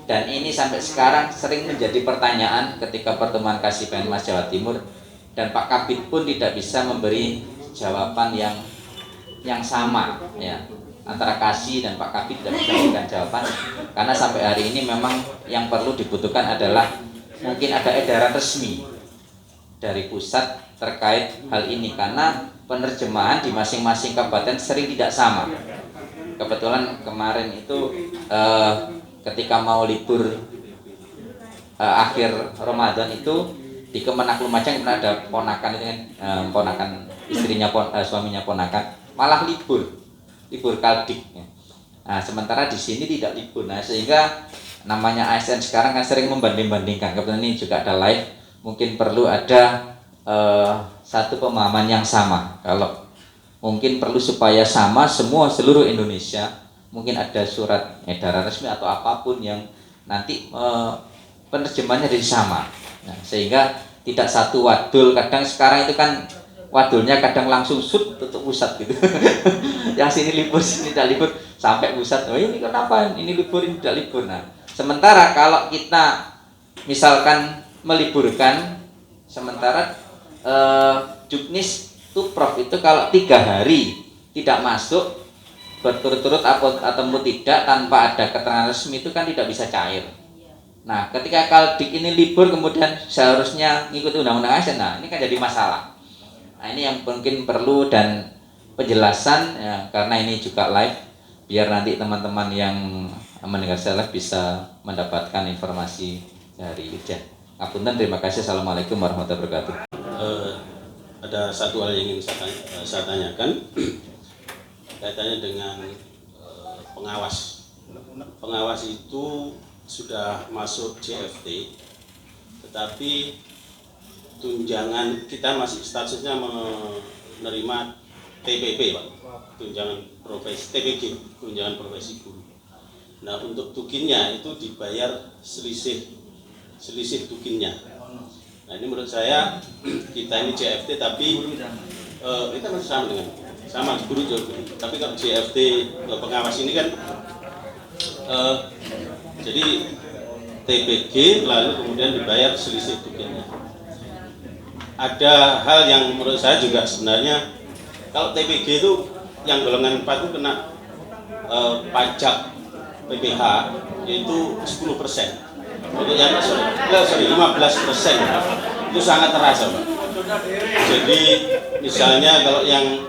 Dan ini sampai sekarang sering menjadi pertanyaan ketika pertemuan Kasipenmas Jawa Timur, dan Pak Kabid pun tidak bisa memberi jawaban yang sama ya, antara Kasih dan Pak Kabid tidak bisa memberikan jawaban, karena sampai hari ini memang yang perlu dibutuhkan adalah mungkin ada edaran resmi dari pusat terkait hal ini, karena penerjemahan di masing-masing kabupaten sering tidak sama. Kebetulan kemarin itu ketika mau libur akhir Ramadan itu di Kemenak Lumajang ada ponakan itu kan, ponakan istrinya suaminya ponakan malah libur kaldik ya. Nah, sementara di sini tidak libur. Nah, sehingga namanya ASN sekarang kan sering membanding-bandingkan. Kebetulan ini juga ada live, mungkin perlu ada satu pemahaman yang sama. Kalau mungkin perlu supaya sama semua seluruh Indonesia, mungkin ada surat edaran resmi atau apapun yang nanti penerjemahannya jadi sama. Nah, sehingga tidak satu wadul. Kadang sekarang itu kan wadulnya kadang langsung tutup pusat gitu. Yang sini libur, sini tidak libur, sampai pusat. Oh ini kenapa? Ini libur, ini tidak libur. Nah, sementara kalau kita misalkan meliburkan, sementara Juknis Tuprov itu kalau 3 hari tidak masuk berturut-turut atau tidak tanpa ada keterangan resmi itu kan tidak bisa cair. Nah, ketika kaldik ini libur kemudian seharusnya mengikuti undang-undang ASN, nah ini kan jadi masalah. Nah, ini yang mungkin perlu dan penjelasan ya, karena ini juga live, biar nanti teman-teman yang mendengar saya live bisa mendapatkan informasi dari Irjen. Ngapunten, terima kasih. Assalamualaikum warahmatullahi wabarakatuh. Ada satu hal yang ingin saya tanyakan kaitannya dengan pengawas. Pengawas itu sudah masuk JFT, tetapi tunjangan kita masih statusnya menerima TPP Pak, tunjangan profesi TPG, tunjangan profesi guru. Nah, untuk tukinnya itu dibayar selisih tukinnya. Nah, ini menurut saya kita ini JFT tapi kita masih sama dengan sama guru juga. Tapi kalau JFT pengawas ini kan jadi TPG lalu kemudian dibayar selisih tukinnya. Ada hal yang menurut saya juga sebenarnya kalau TPG itu yang golongan 4 itu kena pajak PPH yaitu 10%. Untuk yang 15% itu sangat terasa, Pak. Jadi misalnya kalau yang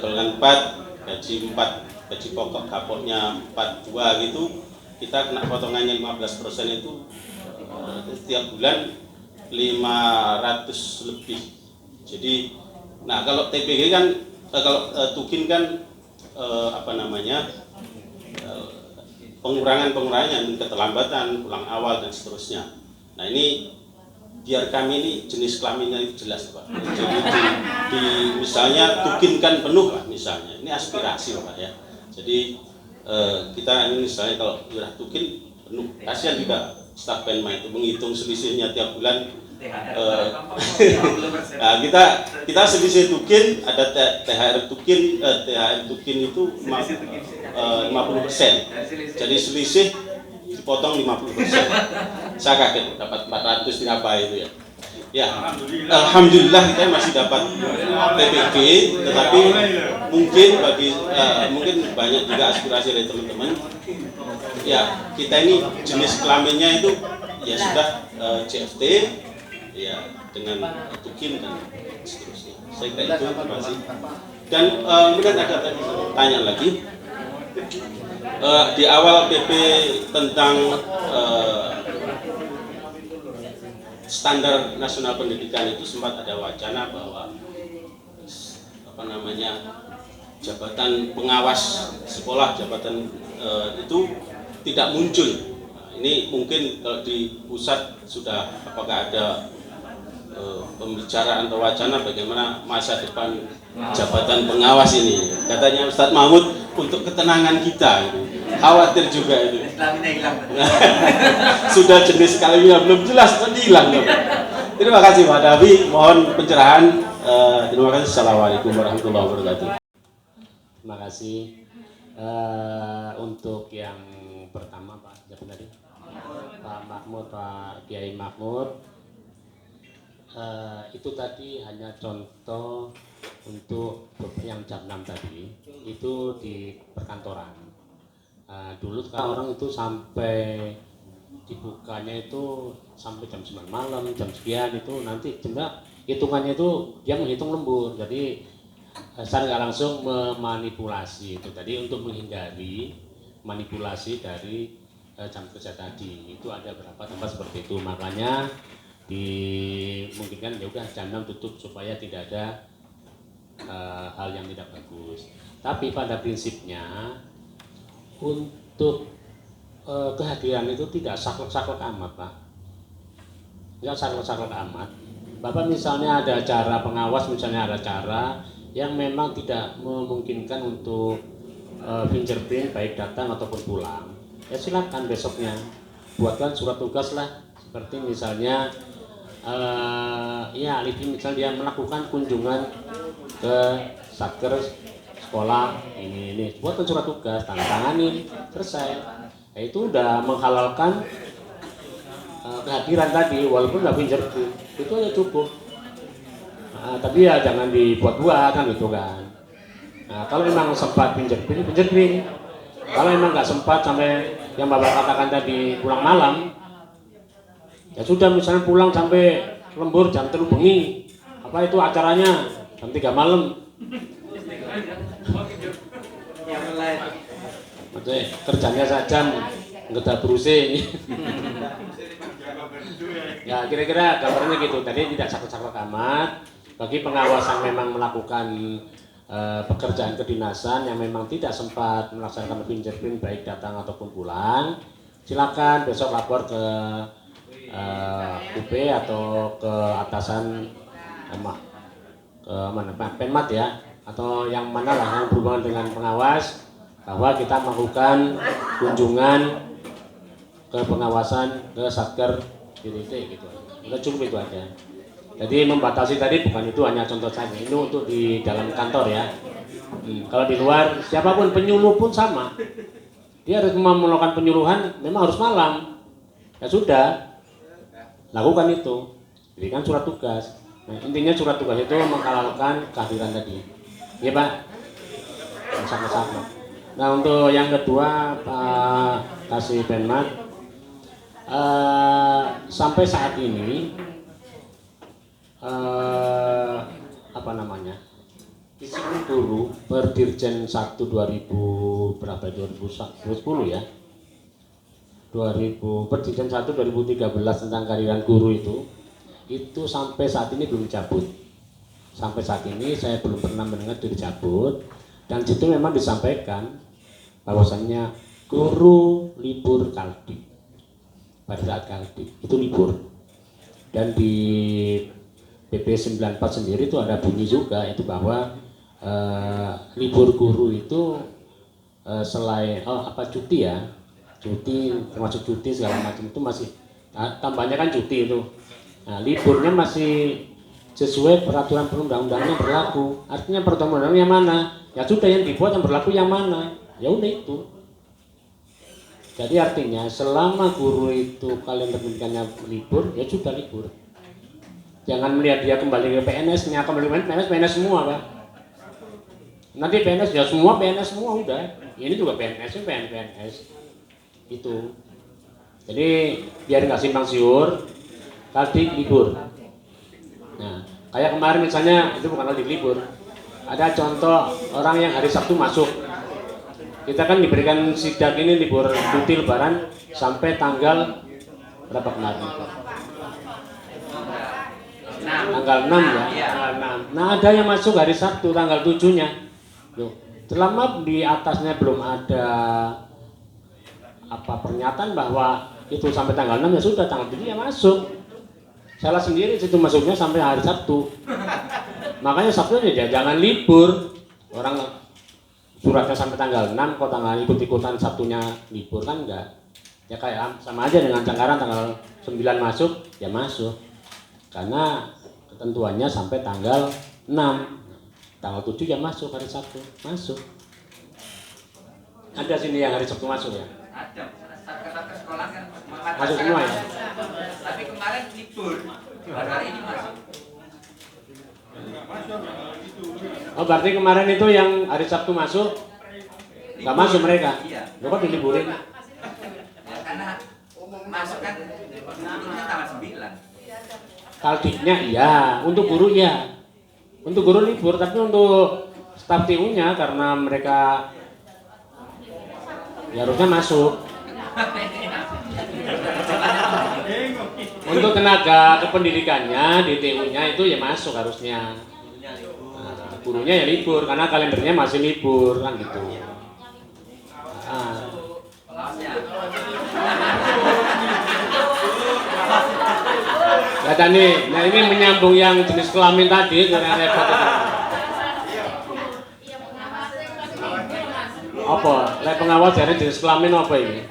golongan 4 gaji pokok kapoknya 42 gitu, kita kena potongannya 15% itu setiap bulan 500 lebih. Jadi nah kalau TPG kan kalau tukin kan pengurangan yang keterlambatan, pulang awal dan seterusnya. Nah ini biar kami ini jenis kelaminnya itu jelas, Pak. Jadi misalnya tukinkan penuh lah misalnya. Ini aspirasi, Pak ya. Jadi kita ini misalnya kalau sudah tukin penuh, kasihan juga staf Penma itu menghitung selisihnya tiap bulan. Nah, kita selisih tukin ada THR tukin itu 50%. Jadi selisih dipotong 50%. Saya kaget dapat 400 apa itu ya. Ya, alhamdulillah kita masih dapat TPG, tetapi mungkin banyak juga aspirasi dari teman-teman. Ya, kita ini jenis kelaminnya itu ya sudah CFT, ya dengan tukin dan seterusnya. Saya kira itu terima kasih. Dan kemudian ada tanya lagi di awal PP tentang standar nasional pendidikan itu sempat ada wacana bahwa jabatan pengawas sekolah, jabatan itu tidak muncul. Nah, ini mungkin kalau di pusat sudah apakah ada pembicaraan atau wacana bagaimana masa depan jabatan pengawas ini. Katanya Ustadz Mahmud untuk ketenangan kita, khawatir juga itu. Sudah jenis kelaminnya belum jelas, kan hilang. Terima kasih Pak Davi, mohon pencerahan. Terima kasih. Assalamualaikum warahmatullahi wabarakatuh. Terima kasih. Untuk yang pertama Pak, siapa tadi? Pak Mahmud, Pak Kiai Mahmud. Itu tadi hanya contoh untuk yang jam 6 tadi itu di perkantoran. Dulu kan orang itu sampai dibukanya itu sampai jam 9 malam, jam sekian itu nanti jenda hitungannya itu dia menghitung lembur. Jadi saya nggak langsung memanipulasi itu tadi untuk menghindari manipulasi dari jam kerja tadi. Itu ada beberapa tempat seperti itu, makanya dimungkinkan ya udah jam 6 tutup supaya tidak ada hal yang tidak bagus. Tapi pada prinsipnya untuk kehadiran itu tidak saklek-saklek amat, Pak. Tidak saklek-saklek amat. Bapak misalnya ada acara pengawas, misalnya ada acara yang memang tidak memungkinkan untuk fingerprint baik datang ataupun pulang, ya silakan besoknya buatkan surat tugas lah, seperti misalnya ya alibi misalnya dia melakukan kunjungan ke satker sekolah ini buatkan surat tugas, tanda tanganin, selesai. Nah, itu udah menghalalkan kehadiran tadi walaupun nggak fingerprint, itu aja cukup. Tapi ya jangan dibuat-buat kan gitu kan. Nah, kalau memang sempat fingerprint, kalau memang nggak sempat sampai yang Bapak katakan tadi pulang malam, ya sudah misalnya pulang sampai lembur jam 3 bengi, apa itu acaranya jam 3 malam. Maksudnya kerjanya saja nggak ada berusing. Ya kira-kira gambarnya gitu. Tadi tidak saklek-saklek amat. Bagi pengawas yang memang melakukan pekerjaan kedinasan yang memang tidak sempat melaksanakan fingerprint baik datang ataupun pulang, silakan besok lapor ke UP atau ke atasan ke mana Penmat ya, atau yang mana lah yang berhubungan dengan pengawas, bahwa kita melakukan kunjungan ke pengawasan ke satker DDT gitu. Udah cukup itu aja. Jadi membatasi tadi bukan itu hanya contoh saja, ini untuk di dalam kantor ya. Kalau di luar siapapun penyuluh pun sama, dia harus melakukan penyuluhan memang harus malam. Ya sudah, lakukan itu, berikan surat tugas. Nah, intinya surat tugas itu menghalalkan kehadiran tadi. Iya Pak, sama-sama. Nah untuk yang kedua Pak Kasih Penmat, sampai saat ini apa namanya, disiplin guru per Dirjen 1 2000 berapa 2010 ya, 2000 per Dirjen 1 2013 tentang kehadiran guru itu sampai saat ini belum dicabut. Sampai saat ini saya belum pernah mendengar itu dicabut, dan situ memang disampaikan bahwasannya guru libur kaldik pada saat kaldik itu libur. Dan di PP 94 sendiri itu ada bunyi juga itu bahwa libur guru itu selain cuti ya, cuti termasuk cuti segala macam itu masih tambahnya kan cuti itu. Nah, liburnya masih sesuai peraturan perundang-undangan yang berlaku. Artinya peraturan perundang yang mana? Ya sudah yang dibuat yang berlaku yang mana? Ya udah itu. Jadi artinya selama guru itu kalender pendidikannya libur, ya sudah libur. Jangan melihat dia kembali ke PNS-nya, kembali ke PNS semua Pak. Nanti PNS ya semua PNS semua udah. Ini juga PNS, PNS itu. Jadi biar nggak simpang siur, kaldik libur. Nah, kayak kemarin misalnya itu bukan kaldik libur. Ada contoh orang yang hari Sabtu masuk. Kita kan diberikan sidak ini libur cuti lebaran sampai tanggal berapa kemarin? Tanggal 6 ya, tanggal 6. Nah, ada yang masuk hari Sabtu tanggal 7-nya. Loh, selama di atasnya belum ada pernyataan bahwa itu sampai tanggal 6 ya sudah, tanggal 7 ya masuk. Salah sendiri situ masuknya sampai hari Sabtu. Makanya Sabtunya jangan libur. Orang suratnya sampai tanggal 6 kok tanggal ikut-ikutan Sabtunya libur kan enggak. Ya kayak sama aja dengan Cengkareng tanggal 9 masuk ya masuk. Karena ketentuannya sampai tanggal 6. Tanggal 7 ya masuk hari Sabtu, masuk. Ada sini yang hari Sabtu masuk ya? Ada, saat ke sekolah kan masuk semua ya? Tapi kemarin libur, baru hari ini masuk. Oh berarti kemarin itu yang hari Sabtu masuk, nggak masuk mereka? Iya. Lo kok diliburin? Ya, karena masuk kan gurunya tanggal 9. Kaldiknya iya, untuk guru iya. Untuk guru libur, tapi untuk staf TU-nya karena mereka ya harusnya masuk. Untuk tenaga kependidikannya di TU-nya itu ya masuk harusnya. Nah, gurunya ya libur karena kalendernya masih libur kan gitu. Nah. Ya Tani, nah ini menyambung yang jenis kelamin tadi yang repot itu. Apa? Lek pengawas dari jenis kelamin apa ini?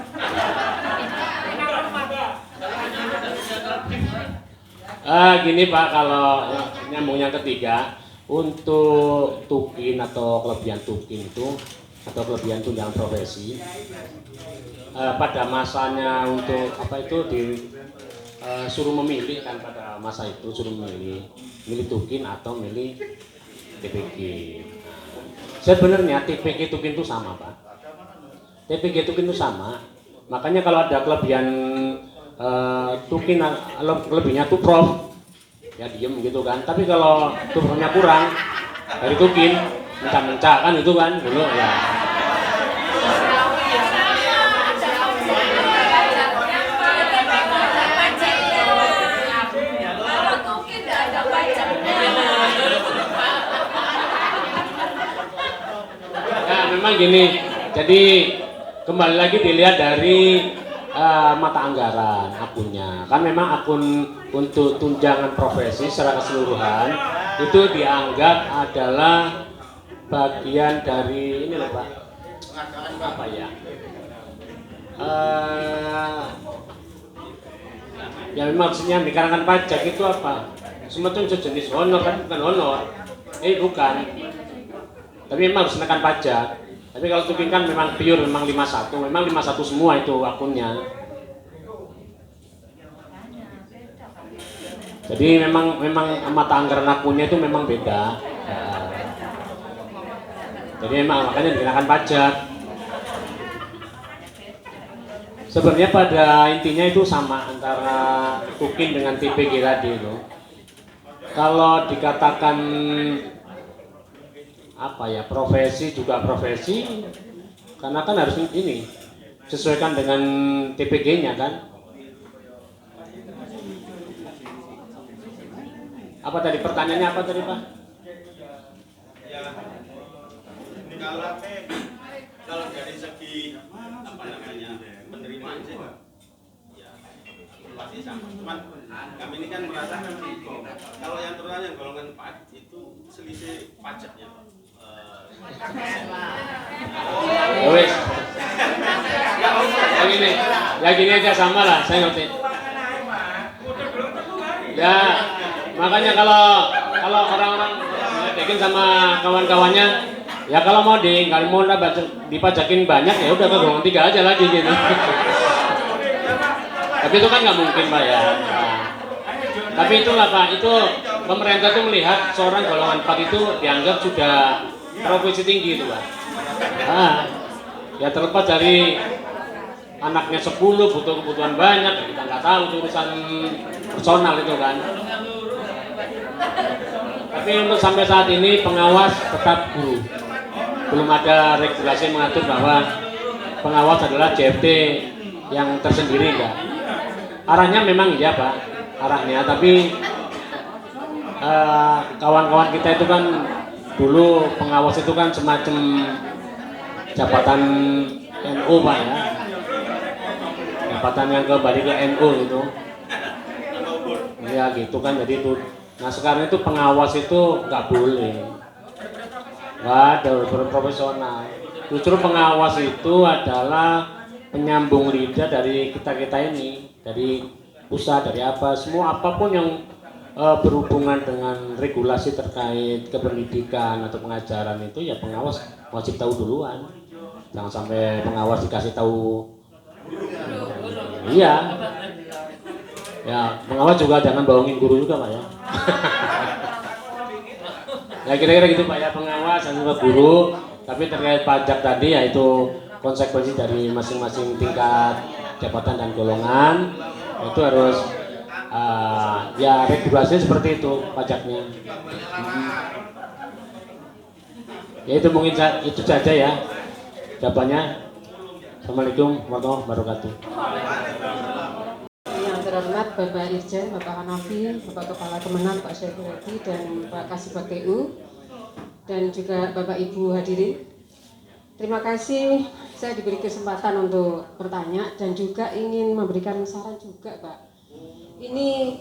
Gini Pak, kalau nyambung yang ketiga, untuk tukin atau kelebihan tukin itu atau kelebihan tunjangan profesi pada masanya untuk suruh memilih kan, pada masa itu suruh milih tukin atau milih TPG. Sebenarnya TPG tukin itu sama Pak. TPG tukin itu sama. Makanya kalau ada kelebihan tukin, lebihnya tuh prof ya diem gitu kan. Tapi kalau profnya kurang dari tukin mencak-mencak kan itu kan dulu ya. Memang gini, jadi kembali lagi dilihat dari mata anggaran akunnya. Kan memang akun untuk tunjangan profesi secara keseluruhan itu dianggap adalah bagian dari ini loh Pak. Apa ya? Ya memang maksudnya dikarenakan pajak itu apa? Semacam sejenis honor kan, bukan honor. Bukan. Tapi memang harus menekan pajak. Tapi kalau Tukin kan memang pure, memang 51, memang 51 semua itu akunnya. Jadi memang mata anggaran akunnya itu memang beda. Ya. Jadi memang makanya dikenakan pajak. Sebenarnya pada intinya itu sama antara Tukin dengan TPG tadi itu. Kalau dikatakan apa ya, profesi juga profesi, karena kan harus ini sesuaikan dengan TPG-nya kan. Apa tadi pertanyaannya, apa tadi Pak? Ya, kalau dari segi apa namanya penerimaan sih, ya pasti sama. Cuman kami ini kan merasa kalau yang terutama yang golongan 4 itu selisih pajaknya. Wes. Ya gini aja sama lah, saya ngerti. Ya, makanya kalau orang-orang ngedekin sama kawan-kawannya, ya kalau mau dipajakin banyak ya udah ke golongan 3 aja lagi gitu. Tapi itu kan nggak mungkin Pak ya. Nah, tapi itulah Pak, itu pemerintah tuh melihat seorang golongan 4 itu dianggap sudah profesi tinggi itu Pak. Nah, ya terlepas dari anaknya 10 butuh kebutuhan banyak, kita nggak tahu itu urusan personal itu kan. Tapi untuk sampai saat ini pengawas tetap guru. Belum ada regulasi yang mengatur bahwa pengawas adalah JFT yang tersendiri enggak. Arahnya memang iya Pak, arahnya, tapi kawan-kawan kita itu kan dulu pengawas itu kan semacam jabatan NU Pak ya. Jabatan yang kembali ke NU gitu. Ya gitu kan, jadi itu. Nah sekarang itu pengawas itu nggak boleh, nggak ada profesional. Justru pengawas itu adalah penyambung lidah dari kita ini, dari usaha, dari apa, semua apapun yang berhubungan dengan regulasi terkait kependidikan atau pengajaran itu ya pengawas wajib tahu duluan. Jangan sampai pengawas dikasih tahu. Iya. Ya, pengawas juga jangan bohongin guru juga Pak ya. Ya kira-kira gitu Pak ya, pengawas dan juga guru. Tapi terkait pajak tadi yaitu konsekuensi dari masing-masing tingkat jabatan dan golongan itu harus ya regulasinya seperti itu pajaknya. Ya itu mungkin itu saja ya jawabannya. Assalamualaikum warahmatullahi wabarakatuh. Yang terhormat Bapak Irjen, Bapak Hanafi, Bapak Kepala Kemenang, Pak Syaiful Hadi, dan Pak Kasubag TU, dan juga Bapak Ibu hadirin. Terima kasih saya diberi kesempatan untuk bertanya dan juga ingin memberikan saran juga Pak. Ini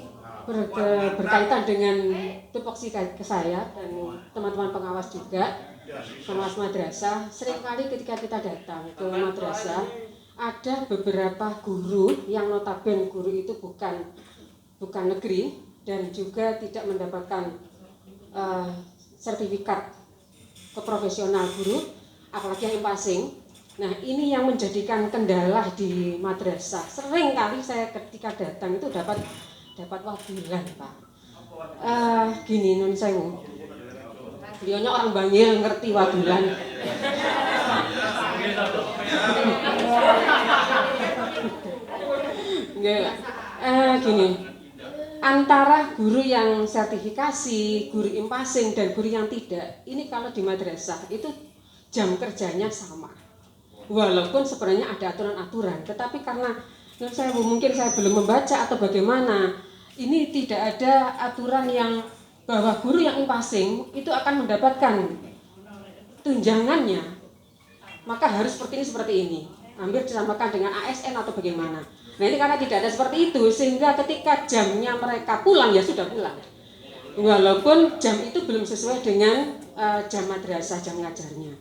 berkaitan dengan tupoksi ke saya dan teman-teman pengawas juga, pengawas madrasah. Seringkali ketika kita datang ke madrasah ada beberapa guru yang notabene guru itu bukan negeri dan juga tidak mendapatkan sertifikat keprofesional guru, apalagi yang passing. Nah ini yang menjadikan kendala di madrasah. Sering kali saya ketika datang itu dapat wakilan Pak. Gini nun sewu, beliaunya orang Bangil ngerti wakilan. Gini, antara guru yang sertifikasi, guru impasing dan guru yang tidak, ini kalau di madrasah itu jam kerjanya sama. Walaupun sebenarnya ada aturan-aturan, tetapi karena mungkin saya belum membaca atau bagaimana, ini tidak ada aturan yang bahwa guru yang impasing itu akan mendapatkan tunjangannya, maka harus seperti ini. Hampir disamakan dengan ASN atau bagaimana. Nah ini karena tidak ada seperti itu, sehingga ketika jamnya mereka pulang ya sudah pulang. Walaupun jam itu belum sesuai dengan jam madrasah, jam ngajarnya.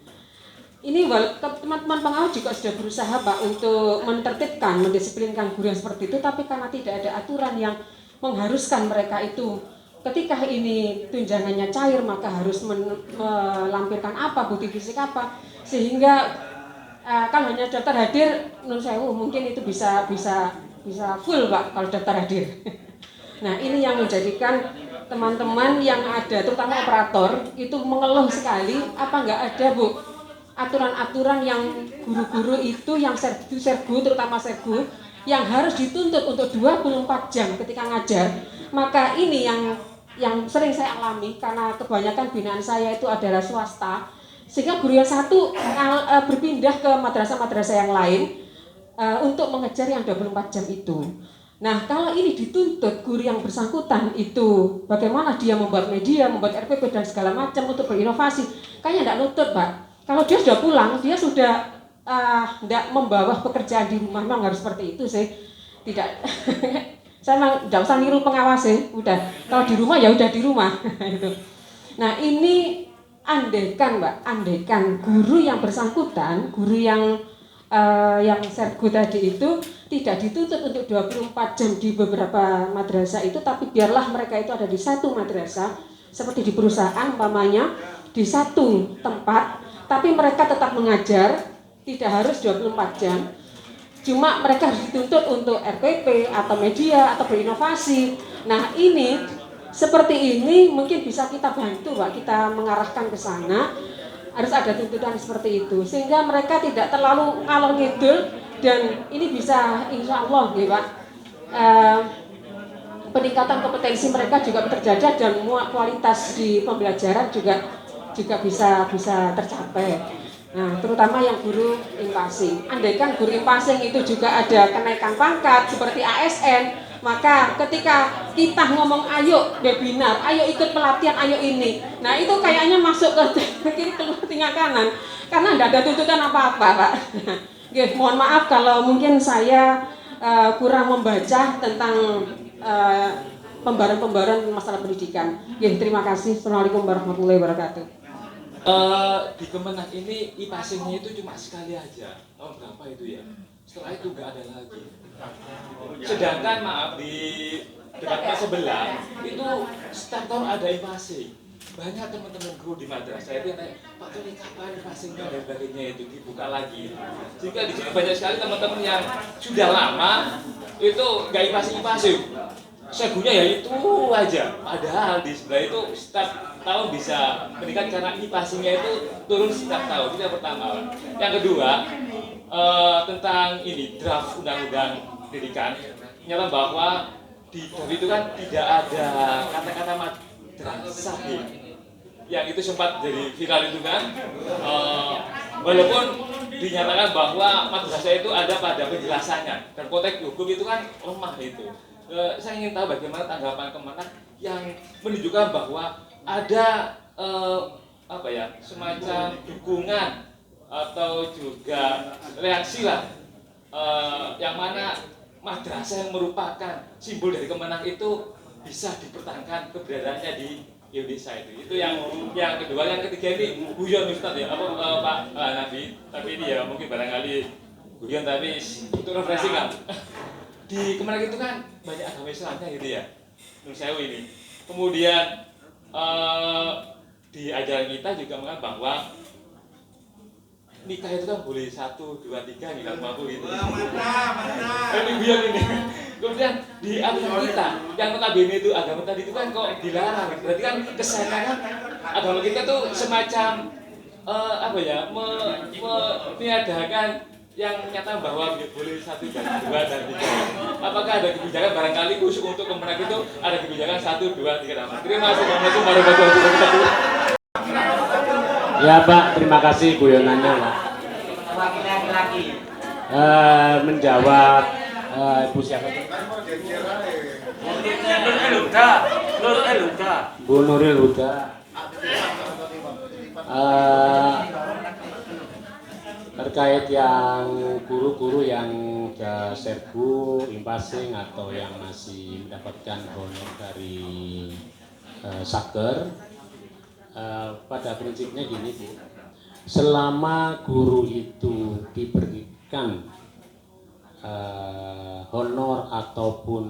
Ini teman-teman pengawas juga sudah berusaha Pak untuk menertibkan, mendisiplinkan guru yang seperti itu, tapi karena tidak ada aturan yang mengharuskan mereka itu ketika ini tunjangannya cair maka harus melampirkan apa, bukti fisik apa, sehingga kalau hanya daftar hadir menurut saya mungkin itu bisa full Pak kalau daftar hadir. Nah ini yang menjadikan teman-teman yang ada terutama operator itu mengeluh sekali, apa nggak ada Bu aturan-aturan yang guru-guru itu yang sergu terutama sergu yang harus dituntut untuk 24 jam ketika ngajar. Maka ini yang sering saya alami karena kebanyakan binaan saya itu adalah swasta, sehingga guru yang satu berpindah ke madrasah-madrasah yang lain untuk mengejar yang 24 jam itu. Nah kalau ini dituntut guru yang bersangkutan itu bagaimana dia membuat media, membuat RPP dan segala macam untuk berinovasi, kayaknya tidak nutut Pak. Kalau dia sudah pulang, dia sudah tidak membawa pekerjaan di rumah, memang harus seperti itu sih. Tidak, saya memang tidak usah niru pengawas sih, udah. Kalau di rumah ya udah di rumah. Nah ini andaikan Mbak, andaikan guru yang bersangkutan, guru yang sergu tadi itu tidak dituntut untuk 24 jam di beberapa madrasah itu, tapi biarlah mereka itu ada di satu madrasah, seperti di perusahaan umpamanya, di satu tempat, tapi mereka tetap mengajar, tidak harus 24 jam. Cuma mereka harus dituntut untuk RPP atau media atau berinovasi. Nah ini, seperti ini mungkin bisa kita bantu Pak, kita mengarahkan ke sana. Harus ada tuntutan seperti itu, sehingga mereka tidak terlalu ngalor ngidul, dan ini bisa insya Allah ya Pak, peningkatan kompetensi mereka juga terjaga dan kualitas di pembelajaran juga bisa tercapai. Nah, terutama yang guru impasing. Andaikan guru impasing itu juga ada kenaikan pangkat seperti ASN, maka ketika kita ngomong ayo webinar, ayo ikut pelatihan, ayo ini. Nah, itu kayaknya masuk ke kiri keluar tengah kanan karena tidak ada tuntutan apa-apa, Pak. Oke, mohon maaf kalau mungkin saya kurang membaca tentang pembaharan masalah pendidikan. Ya, terima kasih. Assalamualaikum warahmatullahi wabarakatuh. Di Kemenak ini IPASING-nya itu cuma sekali aja, tahun berapa itu ya, setelah itu nggak ada lagi. Sedangkan maaf di dekat sebelah itu setiap tahun ada IPASING. Banyak teman-teman guru di madrasah itu yang tanya, Pak Tony kapan IPASING-nya dan sebagainya itu dibuka lagi. Jika di sini banyak sekali teman-teman yang sudah lama itu nggak IPASING. Segunya ya itu aja, padahal di sebelah itu setiap tahun bisa meningkat karena IPASING-nya itu turun setiap tahun. Itu yang pertama. Yang kedua, tentang ini draft undang-undang pendidikan, nyata bahwa di draft itu kan tidak ada kata-kata madrasah yang itu sempat jadi viral itu kan, walaupun dinyatakan bahwa madrasah itu ada pada penjelasannya dan konteks hukum itu kan lemah itu. Saya ingin tahu bagaimana tanggapan Kemenak yang menunjukkan bahwa ada semacam dukungan atau juga reaksi lah, yang mana madrasah yang merupakan simbol dari Kemenak itu bisa dipertahankan keberadaannya di Indonesia itu yang kedua. Yang ketiga ini guyon Ustaz ya, Pak Nabi, tapi ini ya mungkin barangkali guyon tapi untuk refreshing kan. Di Kemenak itu kan banyak agama Islamnya gitu ya, menurut saya ini. Kemudian di ajaran kita juga mengatakan bahwa nikah itu kan boleh 1, 2, 3 nih kalau mampu gitu. Ini biar ini. Kemudian di agama kita yang notabene itu agama tadi itu kan kok dilarang. Berarti kan kesannya agama kita tuh semacam meniadakan yang nyata bahwa boleh 1 dan 2 dan 3. Apakah ada kebijakan barangkali khusus untuk Kemenak itu ada kebijakan 1, 2, 3. Terima kasih. Assalamualaikum warahmatullahi wabarakatuh. Ya Pak, terima kasih guyonannya Pak. Menjawab Ibu siapa? Bu Nuril Huda. Terkait yang guru-guru yang sudah serbu, impasing atau yang masih mendapatkan honor dari Saker, pada prinsipnya gini Bu, selama guru itu diberikan honor ataupun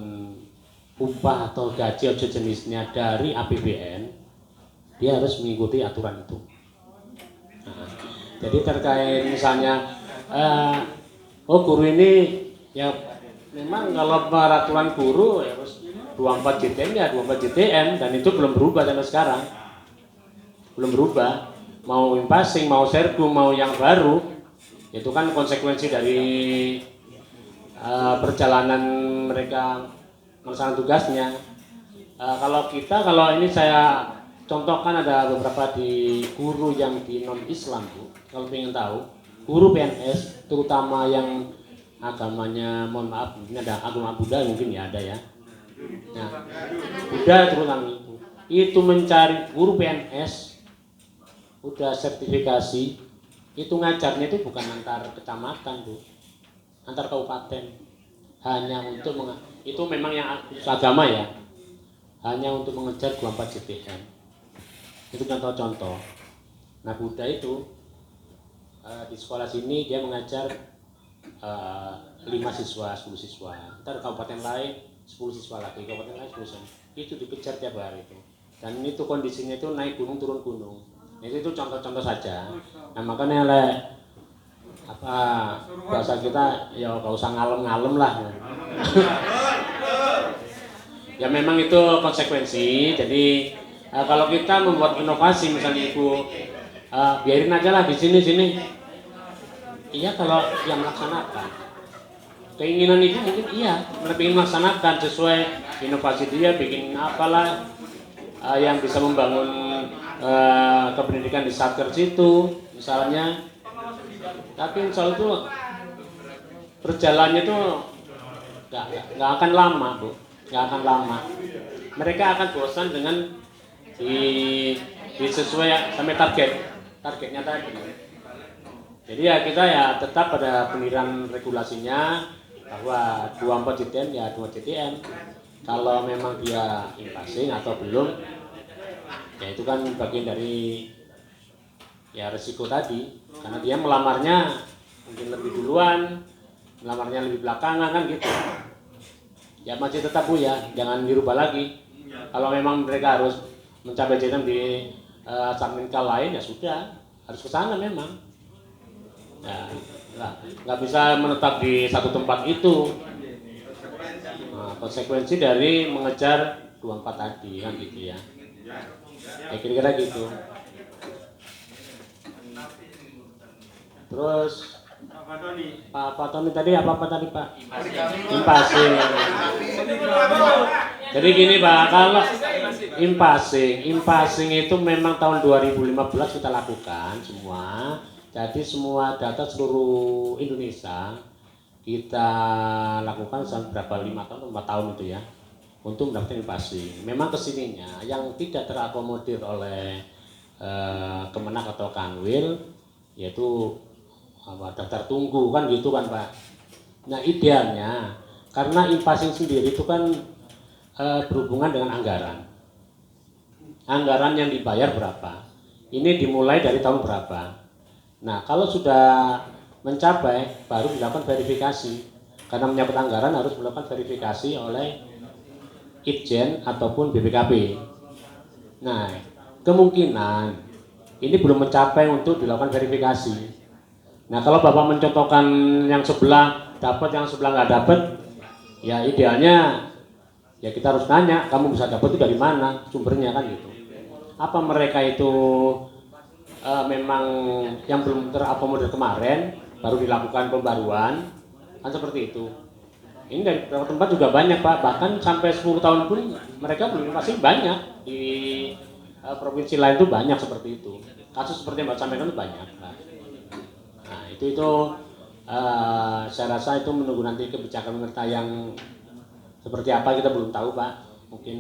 upah atau gaji atau jenisnya dari APBN, dia harus mengikuti aturan itu. Nah, jadi terkait misalnya guru ini ya memang kalau peraturan guru ya harus 24 JTM ya 24 JTM, dan itu belum berubah sampai sekarang. Belum berubah. Mau impasing, mau sergum, mau yang baru, itu kan konsekuensi dari perjalanan mereka melaksanakan tugasnya. Kalau ini saya contohkan, ada beberapa di guru yang di non Islam Bu, kalau ingin tahu, guru PNS terutama yang agamanya, mohon maaf, ini ada agama Buddha mungkin ya, ada ya. Nah, Buddha terutama itu mencari guru PNS udah sertifikasi, itu ngajarnya itu bukan antar kecamatan Bu, antar kabupaten, hanya untuk itu memang yang agama ya, hanya untuk mengejar 24 JTM. Itu contoh-contoh. Nah Buddha itu di sekolah sini dia mengajar 5 siswa, 10 siswa. Ntar kabupaten lain 10 siswa lagi, kabupaten lain 10 siswa. Itu dikejar tiap hari itu. Dan itu kondisinya itu naik gunung turun gunung. Nah, itu contoh-contoh saja. Nah makanya bahasa kita ya gak usah ngalem-ngalem lah. Ya memang itu konsekuensi. Jadi kalau kita membuat inovasi, misalnya Ibu biarin aja lah di sini. Iya kalau yang melaksanakan. Keinginan Ibu mungkin iya, ingin melaksanakan sesuai inovasi dia, bikin apalah yang bisa membangun kependidikan di satker situ misalnya. Tapi insya Allah itu berjalannya itu nggak akan lama Bu, nggak akan lama. Mereka akan bosan dengan di sesuai sampai targetnya tadi. Jadi ya kita ya tetap pada pendirian regulasinya bahwa 24 JTM ya 2 JTM. Kalau memang dia impasing atau belum, ya itu kan bagian dari ya resiko tadi, karena dia melamarnya mungkin lebih duluan, melamarnya lebih belakangan kan gitu. Ya masih tetap Bu ya, jangan dirubah lagi. Kalau memang mereka harus mencapai JTM di Saminka lain ya sudah, harus ke sana memang. Ya, nggak bisa menetap di satu tempat itu. Nah, konsekuensi dari mengejar 24 tadi kan gitu ya. Ya kira-kira gitu. Terus Pak Tony tadi apa tadi Pak? Impasing. Jadi gini Pak, kalau impasing itu memang tahun 2015 kita lakukan semua. Jadi semua data seluruh Indonesia kita lakukan sampai berapa 5 tahun, 4 tahun itu ya, untuk mendapatkan impasing. Memang kesininya yang tidak terakomodir oleh Kemenak atau Kanwil, yaitu daftar tunggu kan gitu kan Pak. Nah idealnya, karena impasing sendiri itu kan berhubungan dengan anggaran yang dibayar berapa, ini dimulai dari tahun berapa. Nah kalau sudah mencapai baru dilakukan verifikasi, karena menyangkut anggaran harus melakukan verifikasi oleh Itjen ataupun BPKP. Nah kemungkinan ini belum mencapai untuk dilakukan verifikasi. Nah kalau Bapak mencontohkan yang sebelah dapat, yang sebelah nggak dapat, ya idealnya ya kita harus nanya, kamu bisa dapat itu dari mana sumbernya kan gitu. Apa mereka itu memang yang belum terakomodir kemarin baru dilakukan pembaruan, kan seperti itu. Ini dari beberapa tempat juga banyak Pak, bahkan sampai 10 tahun pun mereka belum pasti banyak. Di provinsi lain itu banyak seperti itu. Kasus seperti yang Mbak sampaikan itu banyak Pak. Nah itu saya rasa itu menunggu nanti kebijakan pemerintah yang seperti apa kita belum tahu Pak. Mungkin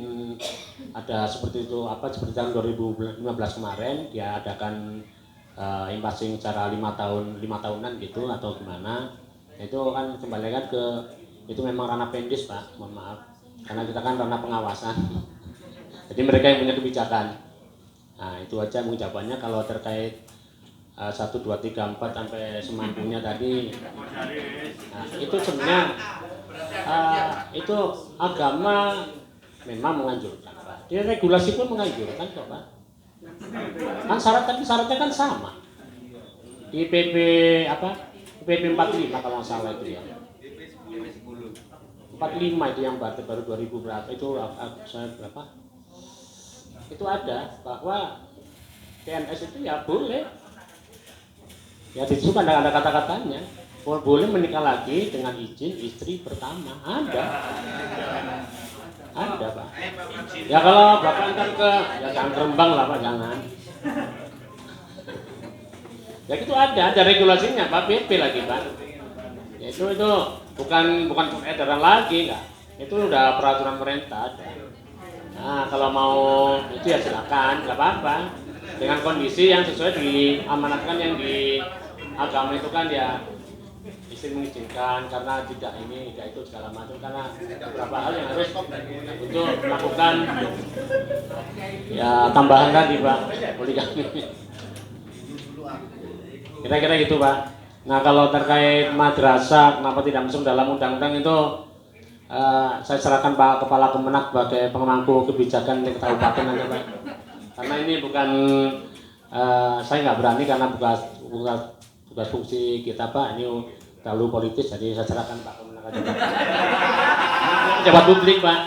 ada seperti itu seperti tahun 2015 kemarin dia adakan impasing secara 5 tahunan gitu atau gimana. Itu kan kembali kan ke itu memang ranah Pendis Pak, mohon maaf. Karena kita kan ranah pengawasan. Jadi mereka yang punya kebijakan. Nah, itu aja jawabannya. Kalau terkait 1, 2, 3, 4 sampai semampunya tadi. Nah, itu sebenarnya itu agama memang menganjurkan, Pak. Di regulasi pun menganjurkan kok, Pak. Kan syaratnya kan sama. Di PP apa? PP 45 kalau nggak salah itu ya. 45 itu yang baru 2000 berapa itu saya berapa? Itu ada bahwa PNS itu ya boleh. Ya di situ kan ada kata-katanya. Boleh menikah lagi dengan izin istri pertama. Ada Pak. Ya kalau Bapak ntar ke ya jangan Rembang lah Pak, jangan. Ya itu ada regulasinya Pak, PP lagi Pak. Ya itu bukan edaran lagi enggak. Itu udah peraturan pemerintah ada. Nah, kalau mau itu ya silakan, enggak apa-apa. Dengan kondisi yang sesuai diamanatkan yang di agama itu kan ya istri mengizinkan karena tidak itu segala macam, karena beberapa hal yang harus untuk melakukan ya tambahan tadi Pak, poligami. Kira-kira gitu Pak. Nah kalau terkait madrasah kenapa tidak masuk dalam undang-undang itu saya serahkan Pak Kepala Kemenak sebagai pemangku kebijakan di kabupaten nanti Pak. Karena ini bukan saya nggak berani karena bukan fungsi kita Pak, ini terlalu politis, jadi saya serahkan Pak Kemenak aja Pak. Pejabat publik Pak.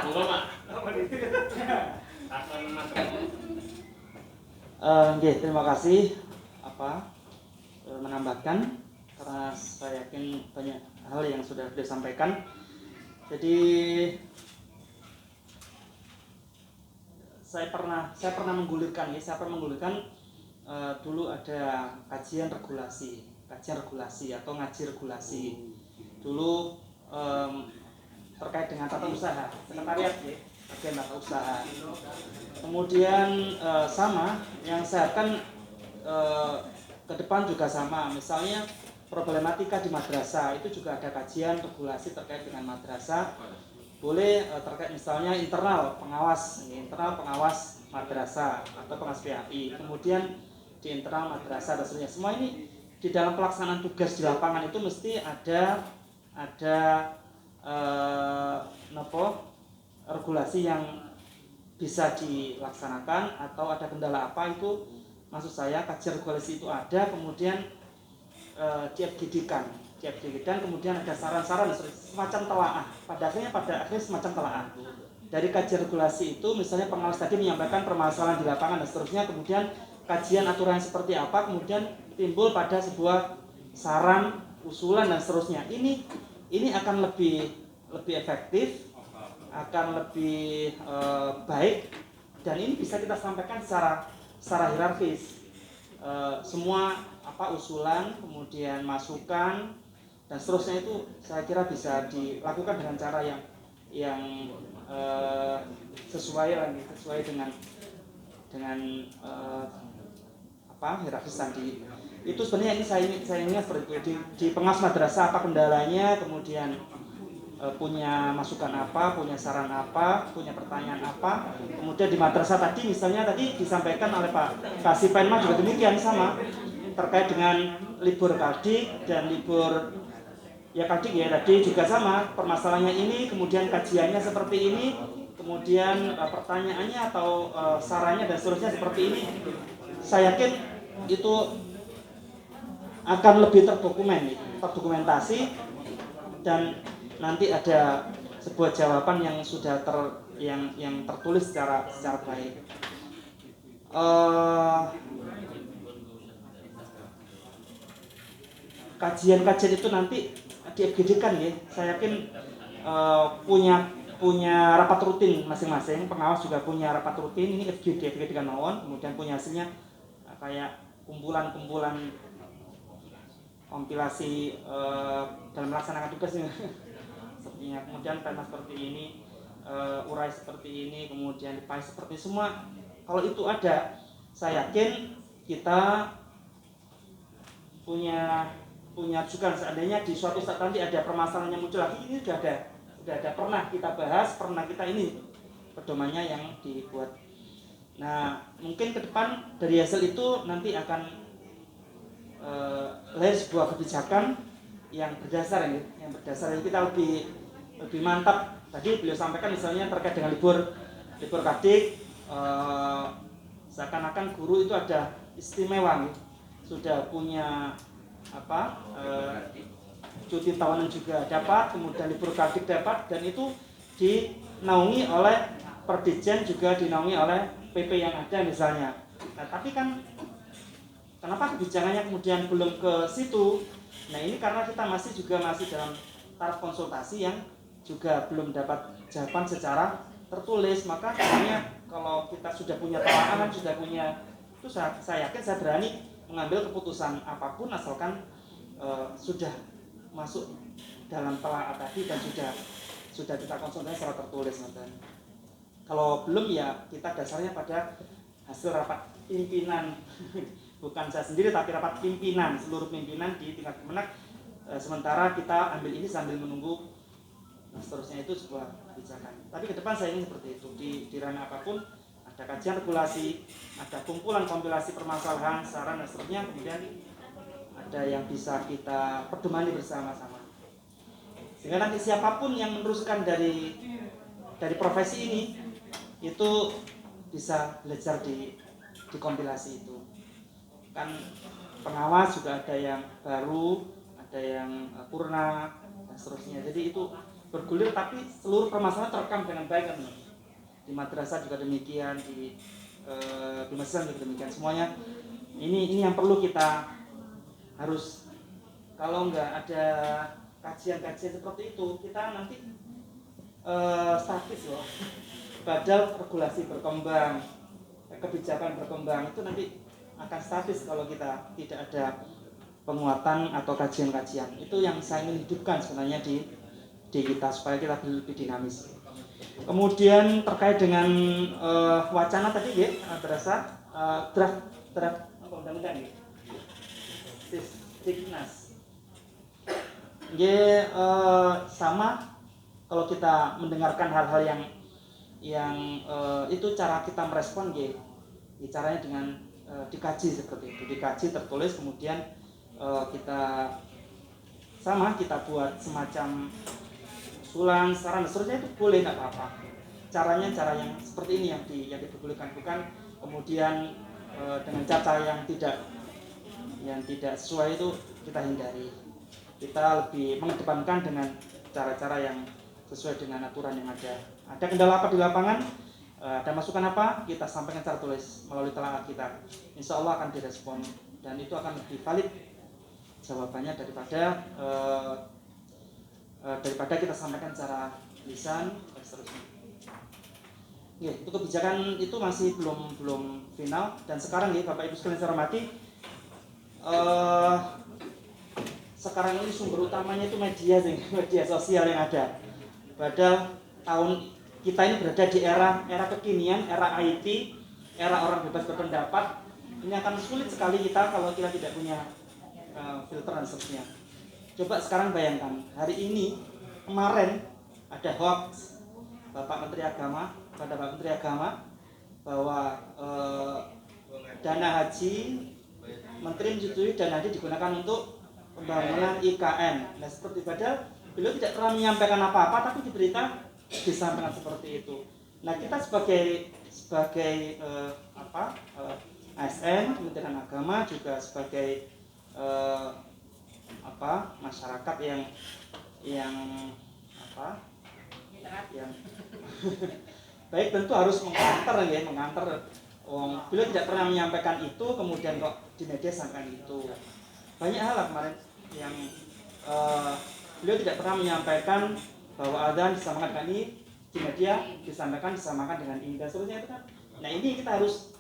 Monggo Pak. Terima kasih menambahkan karena saya yakin banyak hal yang sudah disampaikan. Jadi saya pernah menggulirkan dulu ada kajian regulasi atau ngaji regulasi dulu terkait dengan tata usaha, sekretariat bagian tata usaha. Kemudian sama yang saya akan ke depan juga sama, misalnya problematika di madrasah itu juga ada kajian regulasi terkait dengan madrasah. Boleh terkait misalnya internal pengawas madrasah atau pengawas PAI, kemudian di internal madrasah dan seterusnya. Semua ini di dalam pelaksanaan tugas di lapangan itu mesti ada regulasi yang bisa dilaksanakan, atau ada kendala apa itu maksud saya kajian regulasi itu ada, kemudian di-FGD-kan, kemudian ada saran-saran semacam telaah, pada akhirnya semacam telaah dari kajian regulasi itu. Misalnya pengawas tadi menyampaikan permasalahan di lapangan dan seterusnya, kemudian kajian aturan seperti apa, kemudian timbul pada sebuah saran, usulan dan seterusnya. Ini akan lebih efektif, akan lebih baik, dan ini bisa kita sampaikan secara hierarkis. Semua usulan, kemudian masukan dan seterusnya itu saya kira bisa dilakukan dengan cara yang sesuai dengan hierarkis tadi. Itu sebenarnya ini saya ingat seperti itu. Di pengawas madrasah apa kendalanya, kemudian punya masukan apa, punya saran apa, punya pertanyaan apa. Kemudian di madrasah tadi misalnya tadi disampaikan oleh Pak Kasih Penma juga demikian sama, terkait dengan libur Kadik dan libur Kadik tadi juga sama, permasalahannya ini, kemudian kajiannya seperti ini, kemudian pertanyaannya atau sarannya dan seterusnya seperti ini. Saya yakin itu akan lebih terdokumentasi, dan nanti ada sebuah jawaban yang sudah yang tertulis secara baik. Kajian-kajian itu nanti di-FGD-kan ya. Saya yakin punya rapat rutin masing-masing, pengawas juga punya rapat rutin, ini FGD-kan mawon, kemudian punya hasilnya kayak kumpulan kompilasi dalam melaksanakan tugas ini. Sepertinya kemudian tema seperti ini, urai seperti ini, kemudian dipakai seperti semua. Kalau itu ada, saya yakin kita punya juga, seandainya di suatu saat nanti ada permasalahan yang muncul lagi, ini sudah ada pernah kita bahas, pernah kita ini pedomannya yang dibuat. Nah, mungkin ke depan dari hasil itu nanti akan lahir sebuah kebijakan yang berdasar ini kita lebih mantap. Tadi beliau sampaikan misalnya terkait dengan libur Kardik, seakan-akan guru itu ada istimewa nih. Sudah punya cuti tahunan juga dapat, kemudian libur Kardik dapat, dan itu dinaungi oleh Perdijen, juga dinaungi oleh PP yang ada misalnya. Nah, tapi kan kenapa kebijakannya kemudian belum ke situ? Nah, ini karena kita masih dalam taraf konsultasi yang juga belum dapat jawaban secara tertulis. Maka sebenarnya kalau kita sudah punya telaah, sudah punya itu, saya yakin saya berani mengambil keputusan apapun asalkan sudah masuk dalam telaah tadi dan sudah kita konsultasi secara tertulis. Kalau belum ya kita dasarnya pada hasil rapat pimpinan, bukan saya sendiri tapi rapat pimpinan, seluruh pimpinan di tingkat Kemenak. Sementara kita ambil ini sambil menunggu seterusnya itu sebuah kebijakan. Tapi ke depan saya ingin seperti itu, di ranah apapun ada kajian regulasi, ada kumpulan kompilasi permasalahan, saran dan seterusnya, kemudian ada yang bisa kita pedomani bersama-sama. Sehingga nanti siapapun yang meneruskan dari profesi ini itu bisa belajar di kompilasi itu. Kan pengawas juga ada yang baru, ada yang purna dan seterusnya. Jadi itu bergulir, tapi seluruh permasalahan terekam dengan baik kan. Di madrasah juga demikian, di masjid juga demikian. Semuanya ini yang perlu kita harus, kalau nggak ada kajian-kajian seperti itu, kita nanti statis loh. Padahal regulasi berkembang, kebijakan berkembang, itu nanti akan statis kalau kita tidak ada penguatan atau kajian-kajian. Itu yang saya ingin hidupkan sebenarnya di kita, supaya kita lebih dinamis. Kemudian terkait dengan wacana tadi ya, berasa draft undang-undang ya, Sisdiknas. Ya, sama kalau kita mendengarkan hal-hal yang itu cara kita merespon ya, caranya dengan dikaji seperti itu, dikaji tertulis, kemudian kita buat semacam usulan, saran dan seterusnya, itu boleh, nggak apa-apa. Caranya cara yang seperti ini yang diperbolehkan, bukan kemudian dengan cara yang tidak sesuai itu kita hindari. Kita lebih mengedepankan dengan cara-cara yang sesuai dengan aturan yang ada. Ada kendala apa di lapangan, ada masukan apa, kita sampaikan secara tulis melalui telaah kita. Insya Allah akan direspon dan itu akan lebih valid jawabannya daripada kita sampaikan secara lisan dan seterusnya. Ya, itu kebijakan itu masih belum final, dan sekarang ya Bapak Ibu sekalian saya hormati, sekarang ini sumber utamanya itu media sosial yang ada. Padahal kita ini berada di era kekinian, era IT, era orang bebas berpendapat. Ini akan sulit sekali kita kalau kita tidak punya filter dan seterusnya. Coba sekarang bayangkan, hari ini, kemarin ada hoax Bapak Menteri Agama bahwa dana haji, Menteri menyetujui dana haji digunakan untuk pembangunan IKN. Nah, seperti padahal beliau tidak pernah menyampaikan apa-apa, tapi di berita disampaikan seperti itu. Nah, kita sebagai ASN, Kementerian Agama, juga sebagai masyarakat yang baik, tentu harus mengantar. Beliau tidak pernah menyampaikan itu, kemudian kok di media sampaikan itu. Banyak hal kemarin yang beliau tidak pernah menyampaikan bahwa adzan disamakan dengan ini, di media disamakan dengan ini dan seterusnya itu kan. Nah, ini kita harus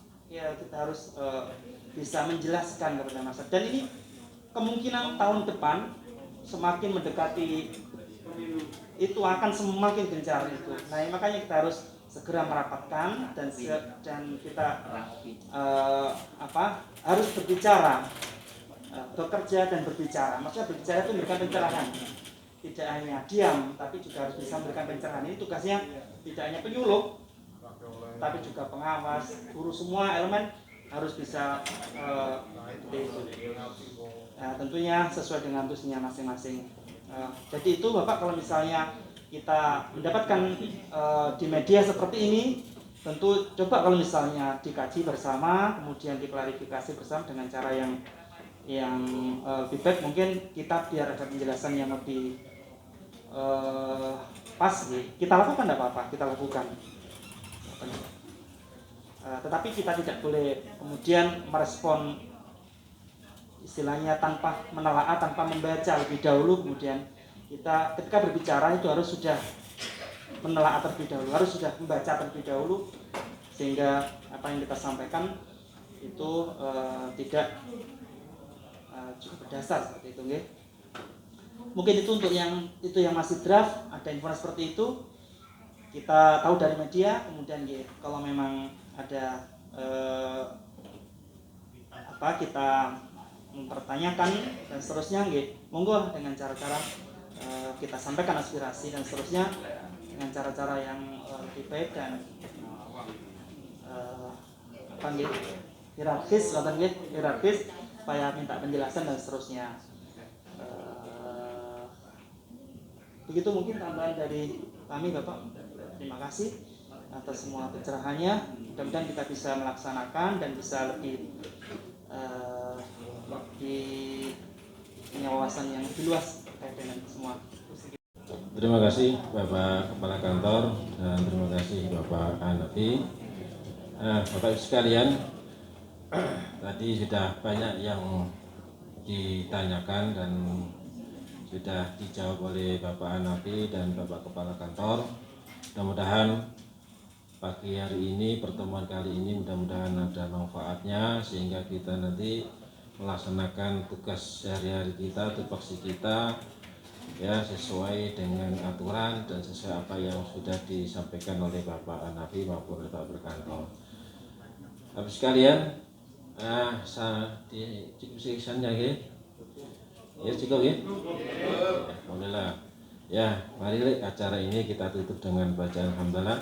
bisa menjelaskan kepada masyarakat. Dan ini kemungkinan tahun depan semakin mendekati itu akan semakin gencar itu. Nah, makanya kita harus segera merapatkan dan kita harus berbicara, bekerja dan berbicara. Maksudnya berbicara itu memberikan pencerahan, tidak hanya diam, tapi juga harus bisa memberikan pencerahan. Ini tugasnya tidak hanya penyuluh, tapi juga pengawas, guru, semua elemen harus bisa tentunya sesuai dengan tugasnya masing-masing. Jadi itu Bapak, kalau misalnya kita mendapatkan di media seperti ini, tentu coba kalau misalnya dikaji bersama, kemudian diklarifikasi bersama dengan cara yang lebih baik, mungkin kita biar ada penjelasan yang lebih pas, kita lakukan, tidak apa-apa, kita lakukan. Tetapi kita tidak boleh kemudian merespon istilahnya tanpa menelaah, tanpa membaca lebih dahulu. Kemudian kita ketika berbicara itu harus sudah menelaah terlebih dahulu, harus sudah membaca terlebih dahulu, sehingga apa yang kita sampaikan itu tidak cukup berdasar seperti itu, nggih. Mungkin itu untuk yang masih draft, ada informasi seperti itu kita tahu dari media. Kemudian kalau memang ada kita mempertanyakan dan seterusnya, monggo dengan cara-cara kita sampaikan aspirasi dan seterusnya dengan cara-cara yang lebih baik dan hierarkis supaya minta penjelasan dan seterusnya. Begitu mungkin tambahan dari kami, Bapak. Terima kasih atas semua pencerahannya. Mudah-mudahan kita bisa melaksanakan dan bisa lebih punya wawasan yang lebih luas terkait dengan semua. Terima kasih Bapak Kepala Kantor dan terima kasih Bapak Hanafi. Bapak Ibu sekalian, tadi sudah banyak yang ditanyakan dan sudah dijawab oleh Bapak Hanafi dan Bapak Kepala Kantor. Mudah-mudahan pagi hari ini, pertemuan kali ini mudah-mudahan ada manfaatnya sehingga kita nanti melaksanakan tugas sehari-hari kita, tupoksi kita ya sesuai dengan aturan dan sesuai apa yang sudah disampaikan oleh Bapak Hanafi maupun oleh Bapak Kantor. Bapak sekalian, cukup sekiannya ya cukup ya. Alhamdulillah. Ya, mari acara ini kita tutup dengan bacaan hamdalah.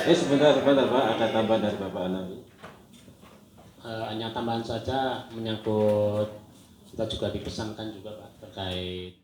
Sebentar Pak, ada tambahan dari Bapak Hanafi. Hanya tambahan saja menyangkut, kita juga dipesankan juga Pak terkait